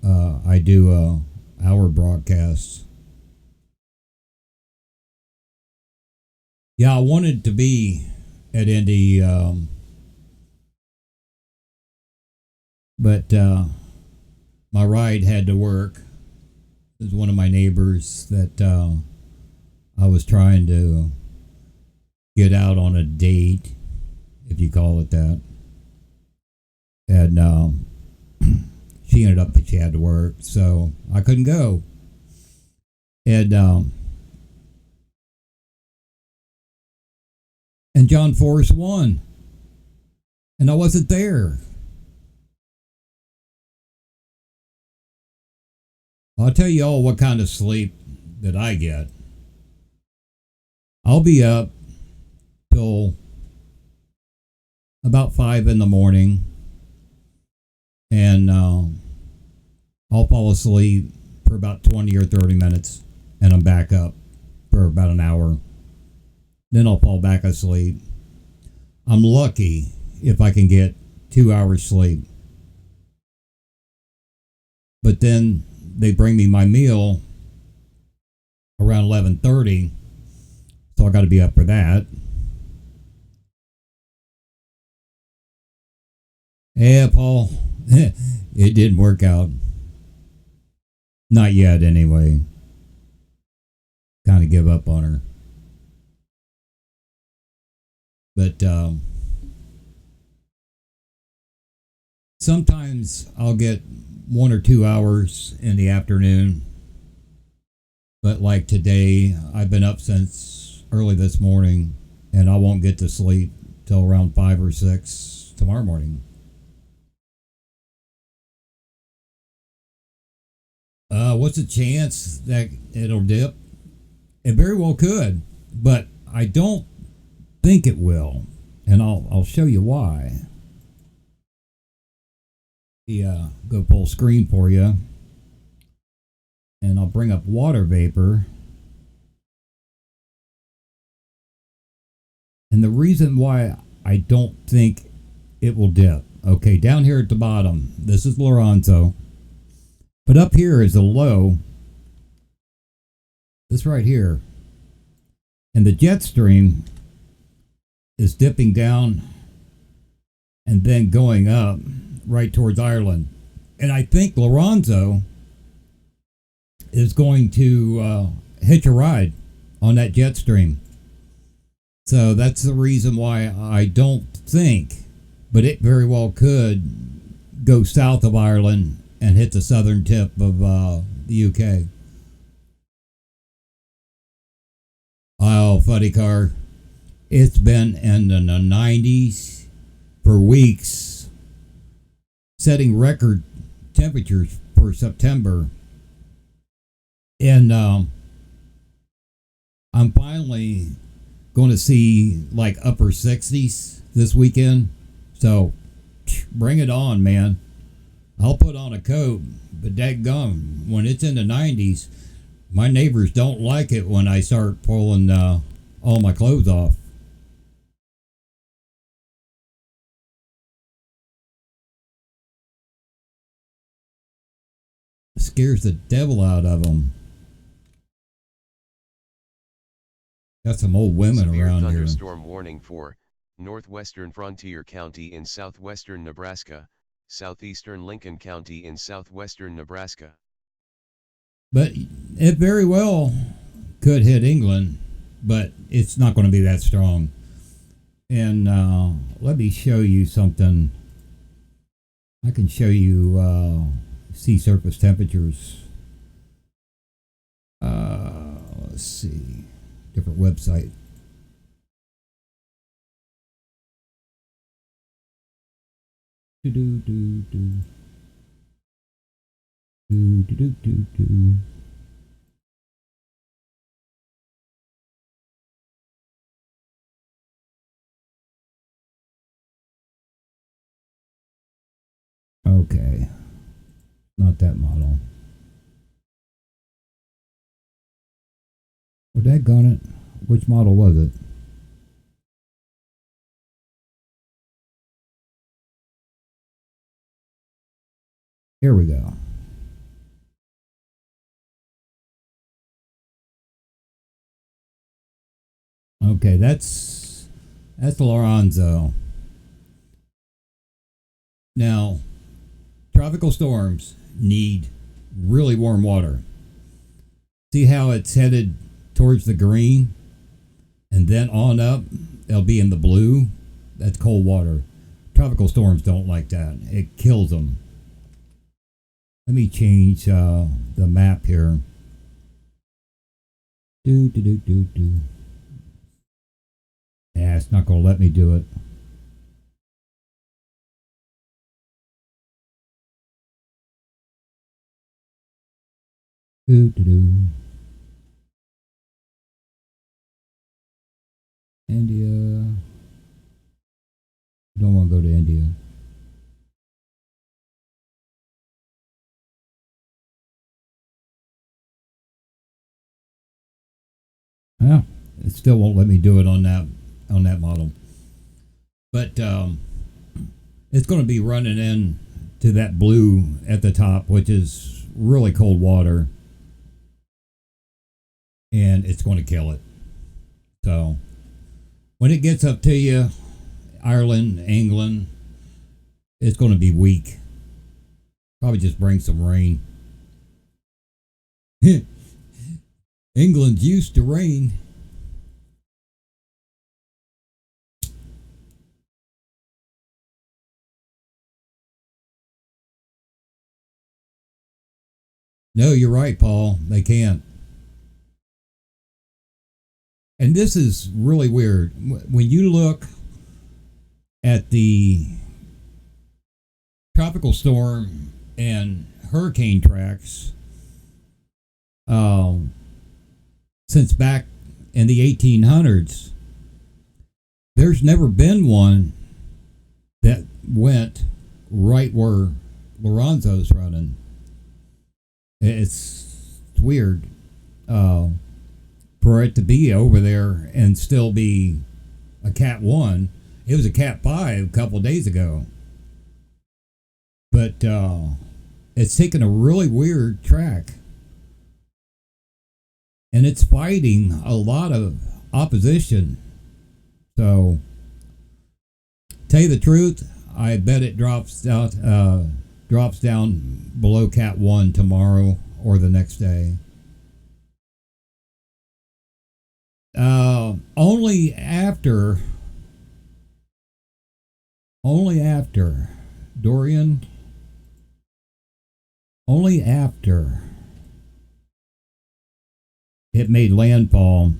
I do hour broadcasts. Yeah, I wanted to be at Indy, but my ride had to work. It was one of my neighbors that I was trying to get out on a date, if you call it that. And she ended up, she had to work, so I couldn't go. And John Forrest won. And I wasn't there. I'll tell you all what kind of sleep that I get. I'll be up till about 5 in the morning. And I'll fall asleep for about 20 or 30 minutes. And I'm back up for about an hour. Then I'll fall back asleep. I'm lucky if I can get 2 hours sleep. But then they bring me my meal around 11:30, so I got to be up for that. Yeah, Paul, it didn't work out. Not yet, anyway. Kind of give up on her. But sometimes I'll get 1 or 2 hours in the afternoon. But like today, I've been up since early this morning and I won't get to sleep till around 5 or 6 tomorrow morning. What's the chance that it'll dip? It very well could, but I don't think it will, and I'll show you why. Yeah, go full screen for you, and I'll bring up water vapor. And the reason why I don't think it will dip. Okay, down here at the bottom, this is Lorenzo. But up here is the low. This right here. And the jet stream is dipping down and then going up right towards Ireland. And I think Lorenzo is going to hitch a ride on that jet stream. So that's the reason why I don't think, but it very well could go south of Ireland and hit the southern tip of the UK. Oh, Fuddy Car. It's been in the 90s for weeks, setting record temperatures for September. And I'm finally going to see like upper 60s this weekend. So bring it on, man. I'll put on a coat, but dadgum, when it's in the 90s, my neighbors don't like it when I start pulling all my clothes off. It scares the devil out of them. Got some old women Severe around thunderstorm here. Warning for northwestern Frontier County in southwestern Nebraska, southeastern Lincoln County in southwestern Nebraska. But it very well could hit England, but it's not going to be that strong. And let me show you something. I can show you sea surface temperatures. Let's see. Different website. Do do do do. Do do do do do. Okay. Not that model. Well, daggone it. Which model was it? Here we go. Okay, that's Lorenzo. Now, tropical storms need really warm water. See how it's headed towards the green, and then on up, they'll be in the blue. That's cold water. Tropical storms don't like that. It kills them. Let me change the map here. Do do do do do. Yeah, it's not going to let me do it. Do do do. India. Don't want to go to India. Yeah, it still won't let me do it on that model. But it's going to be running in to that blue at the top, which is really cold water, and it's going to kill it. So when it gets up to you, Ireland, England, it's going to be weak. Probably just bring some rain. England's used to rain. No, you're right, Paul. They can't. and this is really weird. When you look at the tropical storm and hurricane tracks, since back in the 1800s, there's never been one that went right where Lorenzo's running. It's weird for it to be over there and still be a Cat 1. It was a Cat 5 a couple of days ago. But it's taken a really weird track. And it's fighting a lot of opposition. So, tell you the truth, I bet it drops down below Cat 1 tomorrow or the next day. Only after Dorian, only after it made landfall,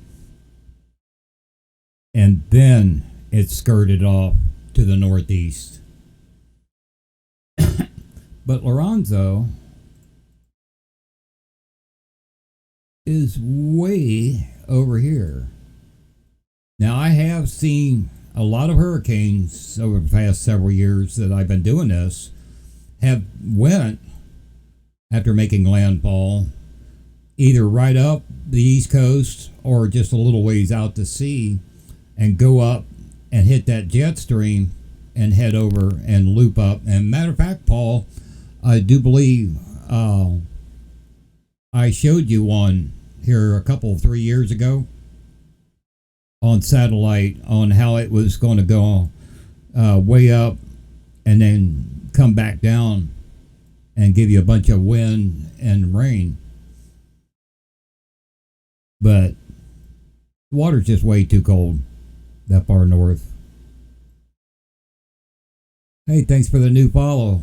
and then it skirted off to the northeast. But Lorenzo is way over here. Now, I have seen a lot of hurricanes over the past several years that I've been doing this have went, after making landfall, either right up the east coast or just a little ways out to sea and go up and hit that jet stream and head over and loop up. And matter of fact, Paul, I do believe I showed you one here a couple, 3 years ago on satellite on how it was going to go way up and then come back down and give you a bunch of wind and rain. But the water's just way too cold that far north. Hey, thanks for the new follow.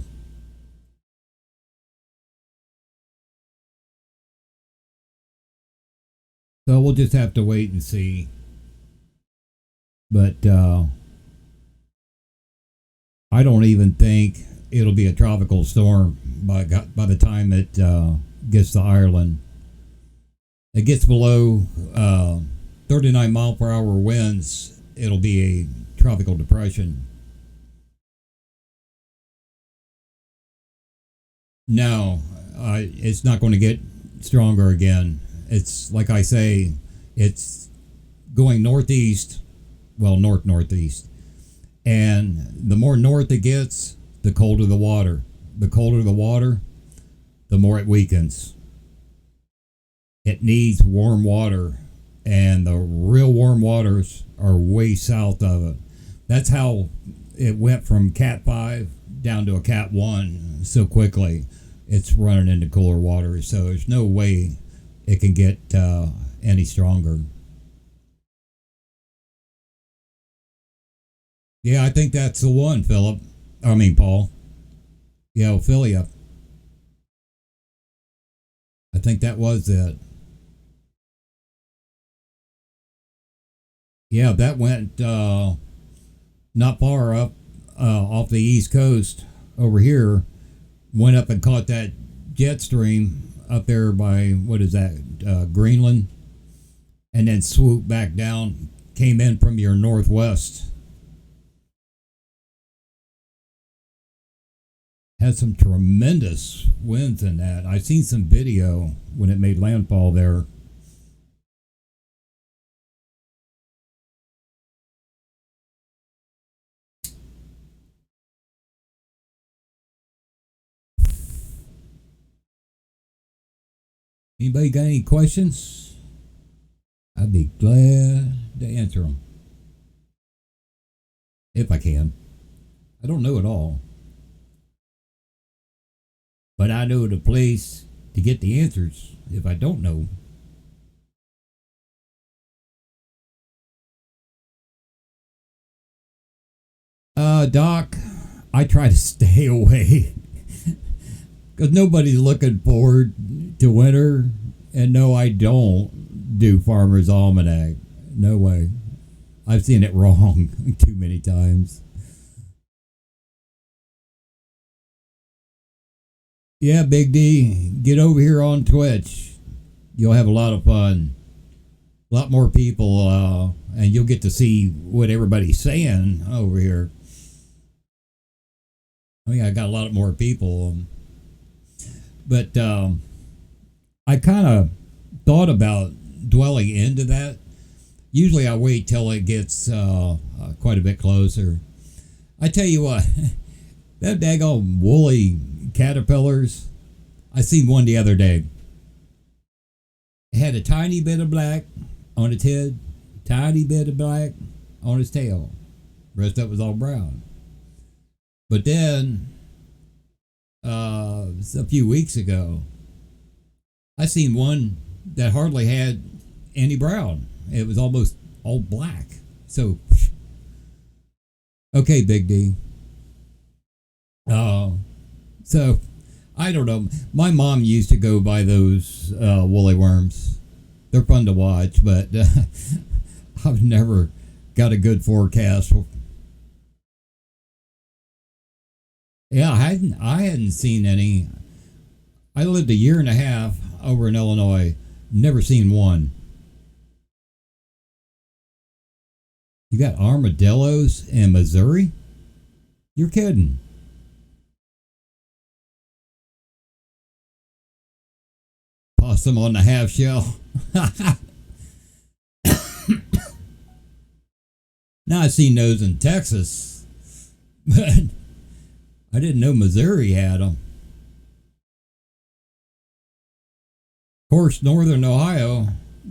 So we'll just have to wait and see. But I don't even think it'll be a tropical storm by the time it gets to Ireland. It gets below 39 mile per hour winds, it'll be a tropical depression. No, it's not going to get stronger again. It's like I say, it's going northeast, well, northeast. And the more north it gets, the colder the water. The colder the water, the more it weakens. It needs warm water, and the real warm waters are way south of it. That's how it went from Cat 5 down to a Cat 1 so quickly. It's running into cooler water, so there's no way it can get any stronger. Yeah, I think that's the one, Paul. Yeah, Ophelia. I think that was it. Yeah, that went not far up off the east coast over here. Went up and caught that jet stream up there by, what is that, Greenland, and then swooped back down, came in from your northwest. Had some tremendous winds in that. I've seen some video when it made landfall there. Anybody got any questions? I'd be glad to answer them. If I can. I don't know it all. But I know the place to get the answers if I don't know. Doc, I try to stay away. Because nobody's looking forward to winter. And no, I don't do Farmer's Almanac. No way. I've seen it wrong too many times. Yeah, Big D, get over here on Twitch. You'll have a lot of fun. A lot more people, and you'll get to see what everybody's saying over here. I mean, I got a lot more people. But I kind of thought about dwelling into that. Usually I wait till it gets quite a bit closer. I tell you what, that daggone woolly caterpillars, I seen one the other day. It had a tiny bit of black on its head, tiny bit of black on its tail. The rest of it was all brown. But then, a few weeks ago, I seen one that hardly had any brown. It was almost all black. So, okay, Big D. So, I don't know. My mom used to go by those woolly worms. They're fun to watch, but I've never got a good forecast. Yeah, I hadn't seen any. I lived a year and a half over in Illinois. Never seen one. You got armadillos in Missouri? You're kidding. Possum on the half shell. Now I've seen those in Texas, but I didn't know Missouri had them. Of course, Northern Ohio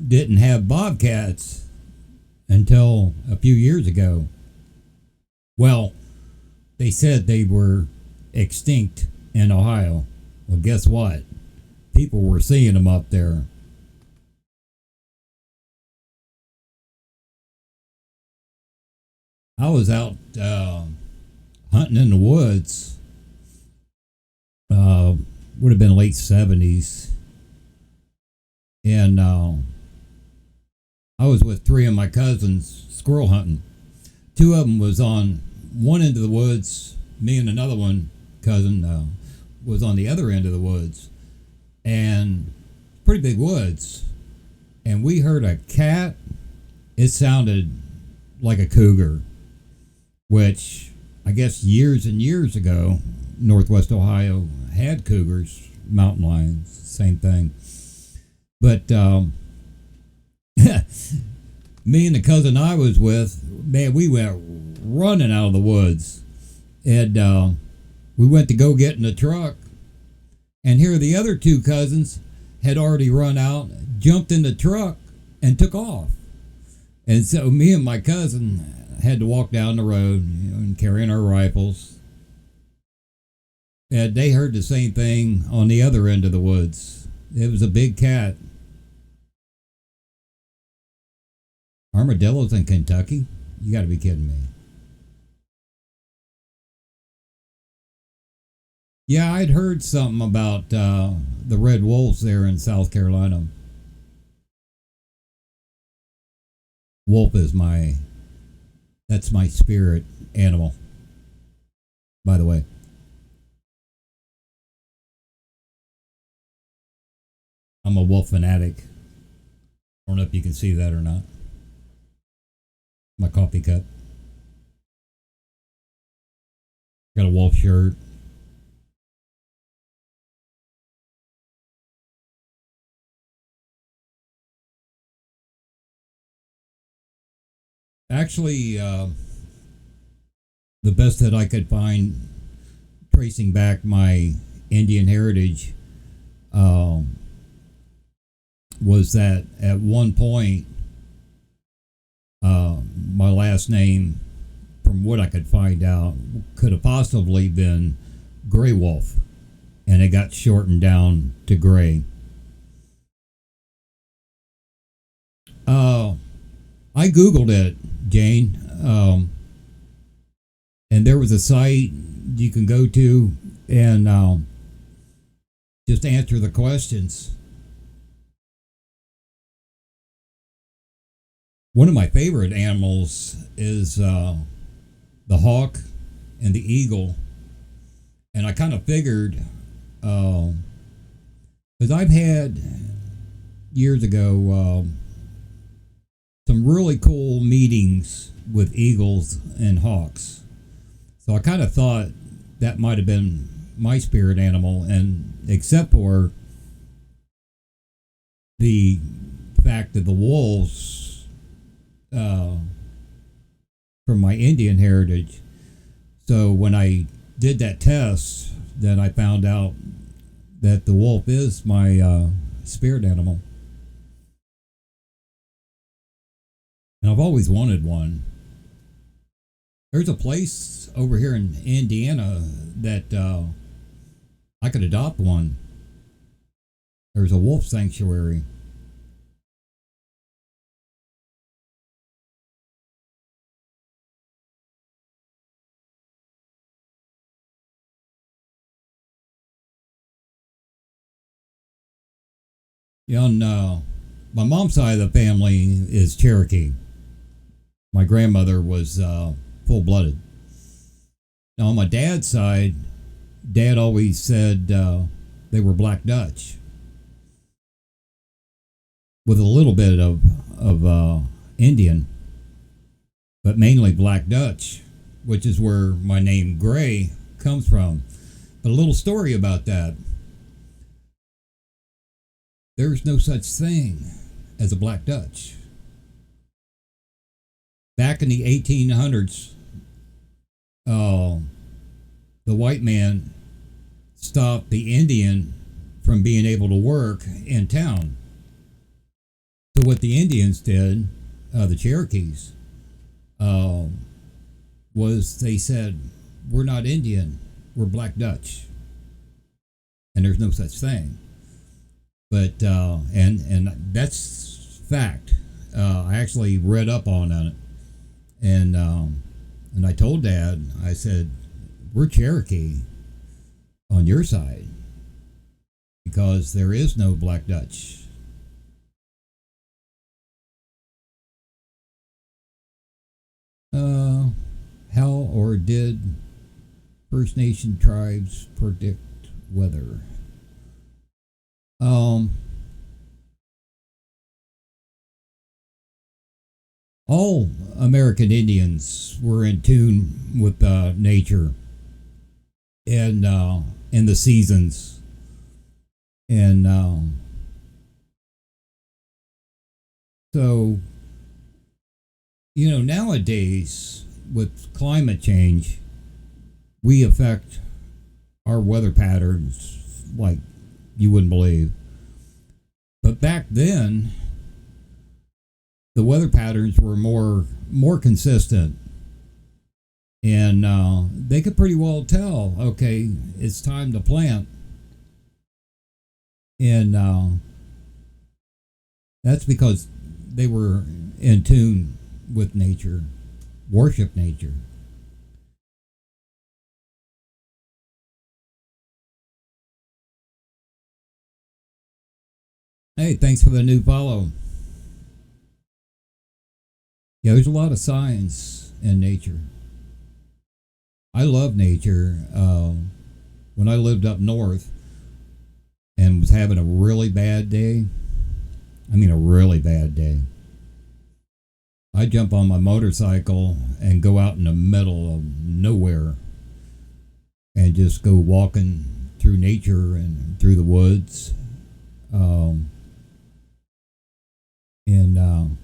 didn't have bobcats until a few years ago. Well, they said they were extinct in Ohio. Well, guess what? People were seeing them up there. I was out hunting in the woods. Would have been late 70s. And I was with three of my cousins squirrel hunting. Two of them was on one end of the woods. Me and another cousin was on the other end of the woods. And pretty big woods. And we heard a cat. It sounded like a cougar, which I guess years and years ago, Northwest Ohio had cougars, mountain lions, same thing. But me and the cousin I was with, man, we went running out of the woods. And we went to go get in the truck. And here the other two cousins had already run out, jumped in the truck, and took off. And so me and my cousin had to walk down the road, and carrying our rifles. And they heard the same thing on the other end of the woods. It was a big cat. Armadillos in Kentucky? You got to be kidding me. Yeah, I'd heard something about the red wolves there in South Carolina. Wolf is that's my spirit animal, by the way. I'm a wolf fanatic. I don't know if you can see that or not. My coffee cup. Got a wolf shirt. Actually, the best that I could find tracing back my Indian heritage was that at one point, my last name, from what I could find out, could have possibly been Gray Wolf, and it got shortened down to Gray. I Googled it, Jane, and there was a site you can go to and just answer the questions. One of my favorite animals is the hawk and the eagle. And I kind of figured, because I've had years ago some really cool meetings with eagles and hawks. So I kind of thought that might have been my spirit animal, and except for the fact that the wolves, from my Indian heritage. So when I did that test, then I found out that the wolf is my spirit animal. And I've always wanted one. There's a place over here in Indiana that I could adopt one. There's a wolf sanctuary. Yeah, on my mom's side of the family is Cherokee. My grandmother was full-blooded. Now on my dad's side, Dad always said they were Black Dutch, with a little bit of Indian, but mainly Black Dutch, which is where my name Gray comes from. But a little story about that. There's no such thing as a Black Dutch. Back in the 1800s, the white man stopped the Indian from being able to work in town. So what the Indians did, the Cherokees, was they said, we're not Indian, we're Black Dutch. And there's no such thing. But, and that's fact. I actually read up on it. And I told Dad, I said, we're Cherokee on your side, because there is no Black Dutch. How or did First Nation tribes predict weather? All American Indians were in tune with nature and the seasons, and so nowadays with climate change, we affect our weather patterns like you wouldn't believe. But back then, the weather patterns were more consistent, and they could pretty well tell, okay, it's time to plant. And that's because they were in tune with nature, worship nature. Hey, thanks for the new follow. Yeah, there's a lot of signs in nature. I love nature. When I lived up north and was having a really bad day, I mean a really bad day, I'd jump on my motorcycle and go out in the middle of nowhere and just go walking through nature and through the woods. And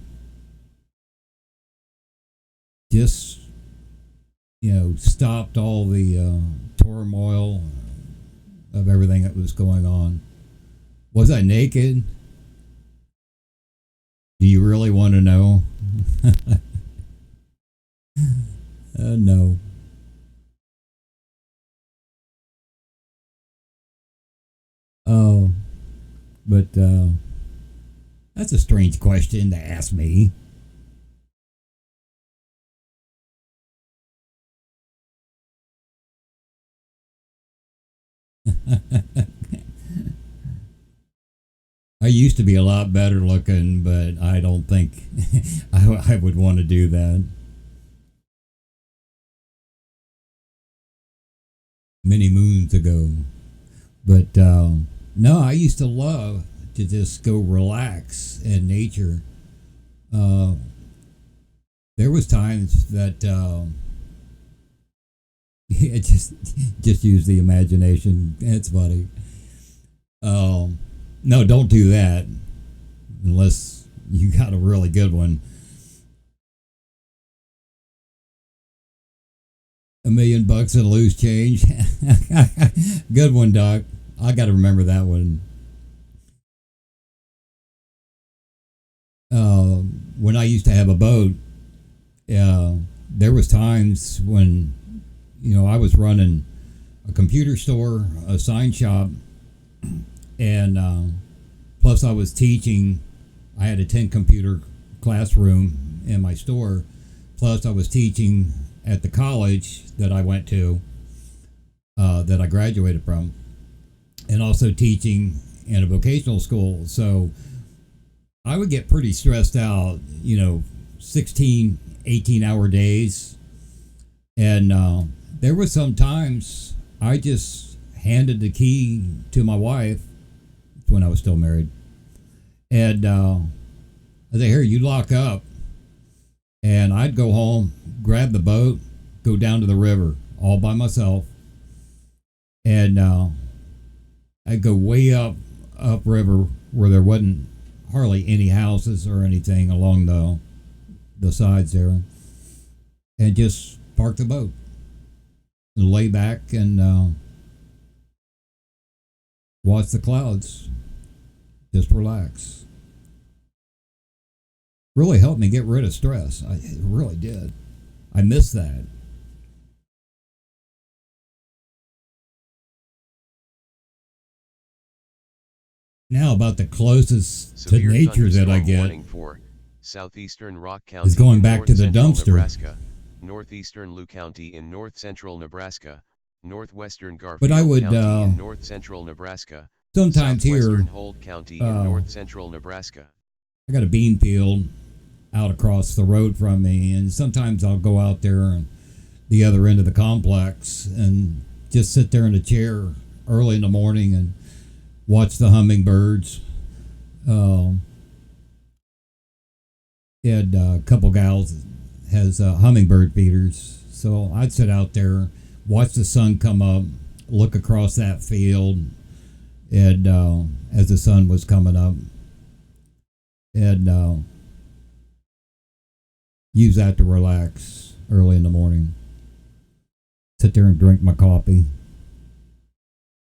just stopped all the turmoil of everything that was going on. Was I naked? Do you really want to know? No. Oh, but that's a strange question to ask me. I used to be a lot better looking, but I don't think I would want to do that. Many moons ago. But no, I used to love to just go relax in nature. Uh, there was times that it just use the imagination. It's funny. No, don't do that unless you got a really good one. $1,000,000 in loose change. Good one, Doc. I got to remember that one. When I used to have a boat, there was times when I was running a computer store, a sign shop, and plus I was teaching. I had a 10 computer classroom in my store. Plus I was teaching at the college that I went to, that I graduated from, and also teaching in a vocational school. So I would get pretty stressed out, 16, 18-hour days. And there were some times I just handed the key to my wife when I was still married. And I said, here, you lock up. And I'd go home, grab the boat, go down to the river all by myself. And I'd go way up river where there wasn't hardly any houses or anything along the sides there, and just park the boat and lay back and watch the clouds. Just relax. Really helped me get rid of stress. It really did. I miss that. Now about the closest Severe to nature that I get for southeastern Rock County is going back to the dumpster. Nebraska, northeastern Loup County in north central Nebraska, northwestern Garfield but I would, County in north central Nebraska, sometimes here, Holt County in north central Nebraska. I got a bean field out across the road from me, and sometimes I'll go out there and the other end of the complex and just sit there in a chair early in the morning and watch the hummingbirds. And a couple gals has hummingbird feeders, so I'd sit out there, watch the sun come up, look across that field, and as the sun was coming up, and use that to relax early in the morning. Sit there and drink my coffee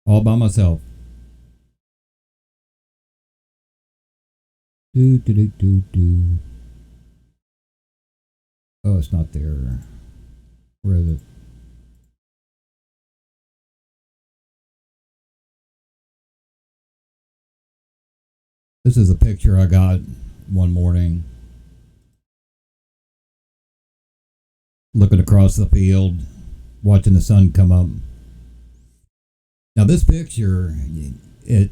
all by myself. Do do do do do. Oh, it's not there. Where is it? This is a picture I got one morning, looking across the field, watching the sun come up. Now this picture, it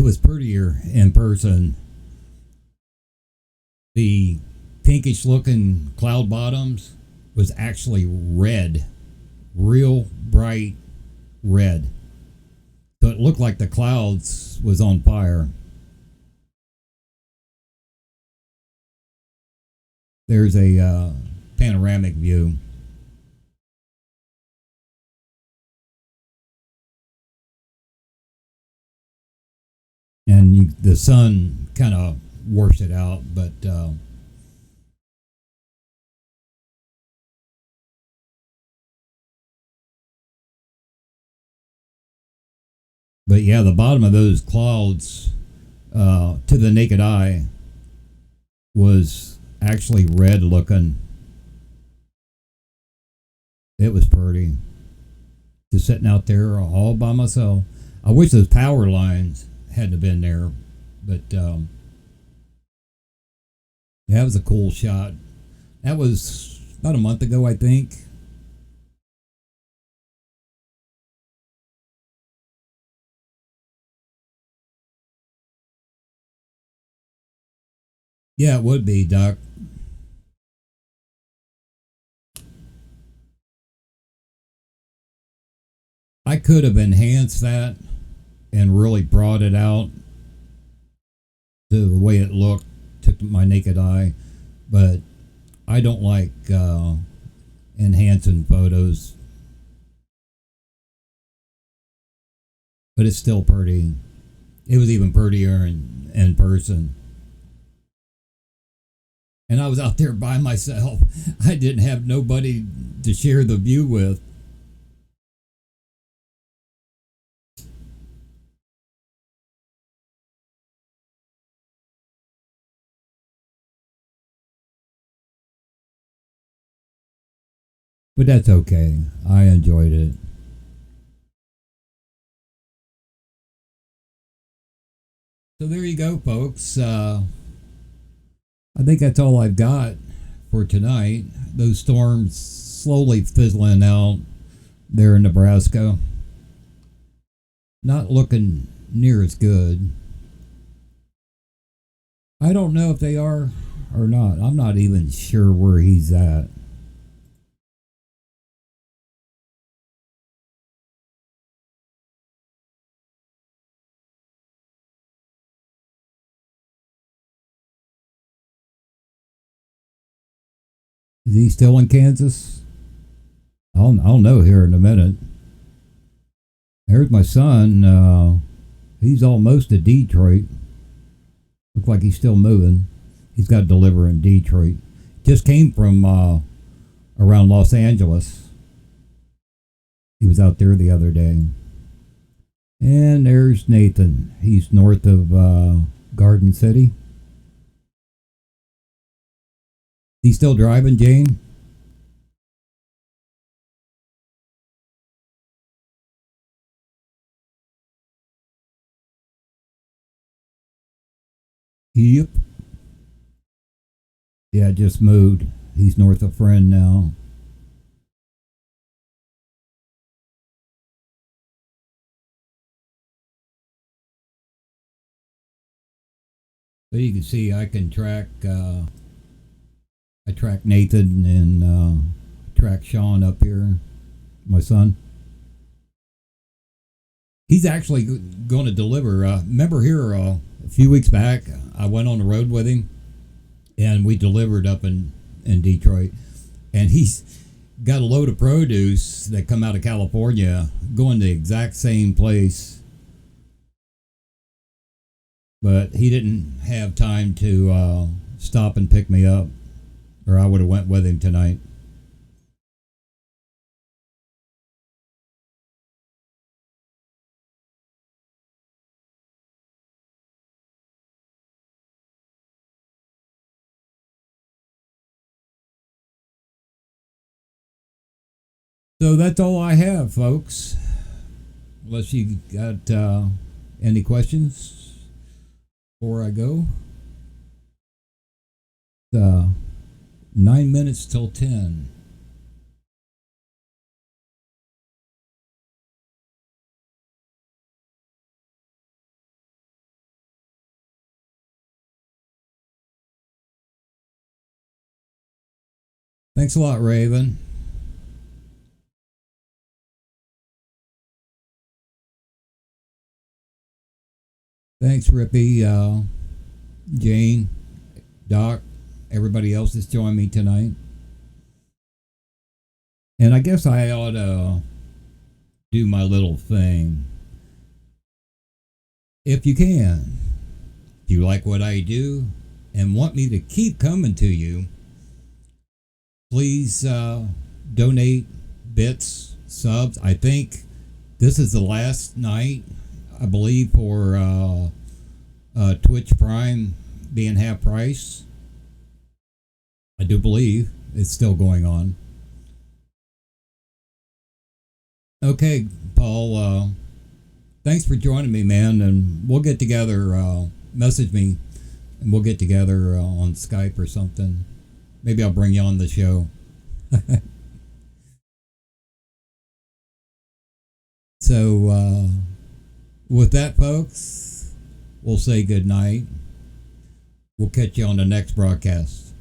was prettier in person. The pinkish looking cloud bottoms was actually red, real bright red. So it looked like the clouds was on fire. There's a panoramic view. And the sun kind of washed it out, but yeah, the bottom of those clouds, to the naked eye, was actually red looking. It was pretty. Just sitting out there all by myself. I wish those power lines hadn't been there, but yeah, it was a cool shot. That was about a month ago, I think. Yeah, it would be, Doc. I could have enhanced that and really brought it out to the way it looked to my naked eye, but I don't like enhancing photos. But it's still pretty. It was even prettier in person. And I was out there by myself. I didn't have nobody to share the view with. But that's okay. I enjoyed it. So there you go, folks. I think that's all I've got for tonight. Those storms slowly fizzling out there in Nebraska. Not looking near as good. I don't know if they are or not. I'm not even sure where he's at. Is he still in Kansas? I'll know here in a minute. There's my son. He's almost to Detroit. Looks like he's still moving. He's got to deliver in Detroit. Just came from around Los Angeles. He was out there the other day. And there's Nathan. He's north of Garden City. He's still driving, Jane? Yep. Yeah, just moved. He's north of Friend now. So you can see I can track. I track Nathan and track Sean up here, my son. He's actually going to deliver. Remember here a few weeks back, I went on the road with him, and we delivered up in Detroit, and he's got a load of produce that come out of California going to the exact same place, but he didn't have time to stop and pick me up, or I would have went with him tonight. So that's all I have, folks. Unless you got any questions before I go. 9 minutes till 10. Thanks a lot, Raven. Thanks, Rippy, Jane, Doc, everybody else that's joined me tonight. And I guess I ought to do my little thing. If you can, if you like what I do and want me to keep coming to you, please donate bits, subs. I think this is the last night, I believe, for Twitch Prime being half price. I do believe it's still going on. Okay, Paul, thanks for joining me, man, and we'll get together. Message me, and we'll get together on Skype or something. Maybe I'll bring you on the show. So, with that, folks, we'll say good night. We'll catch you on the next broadcast.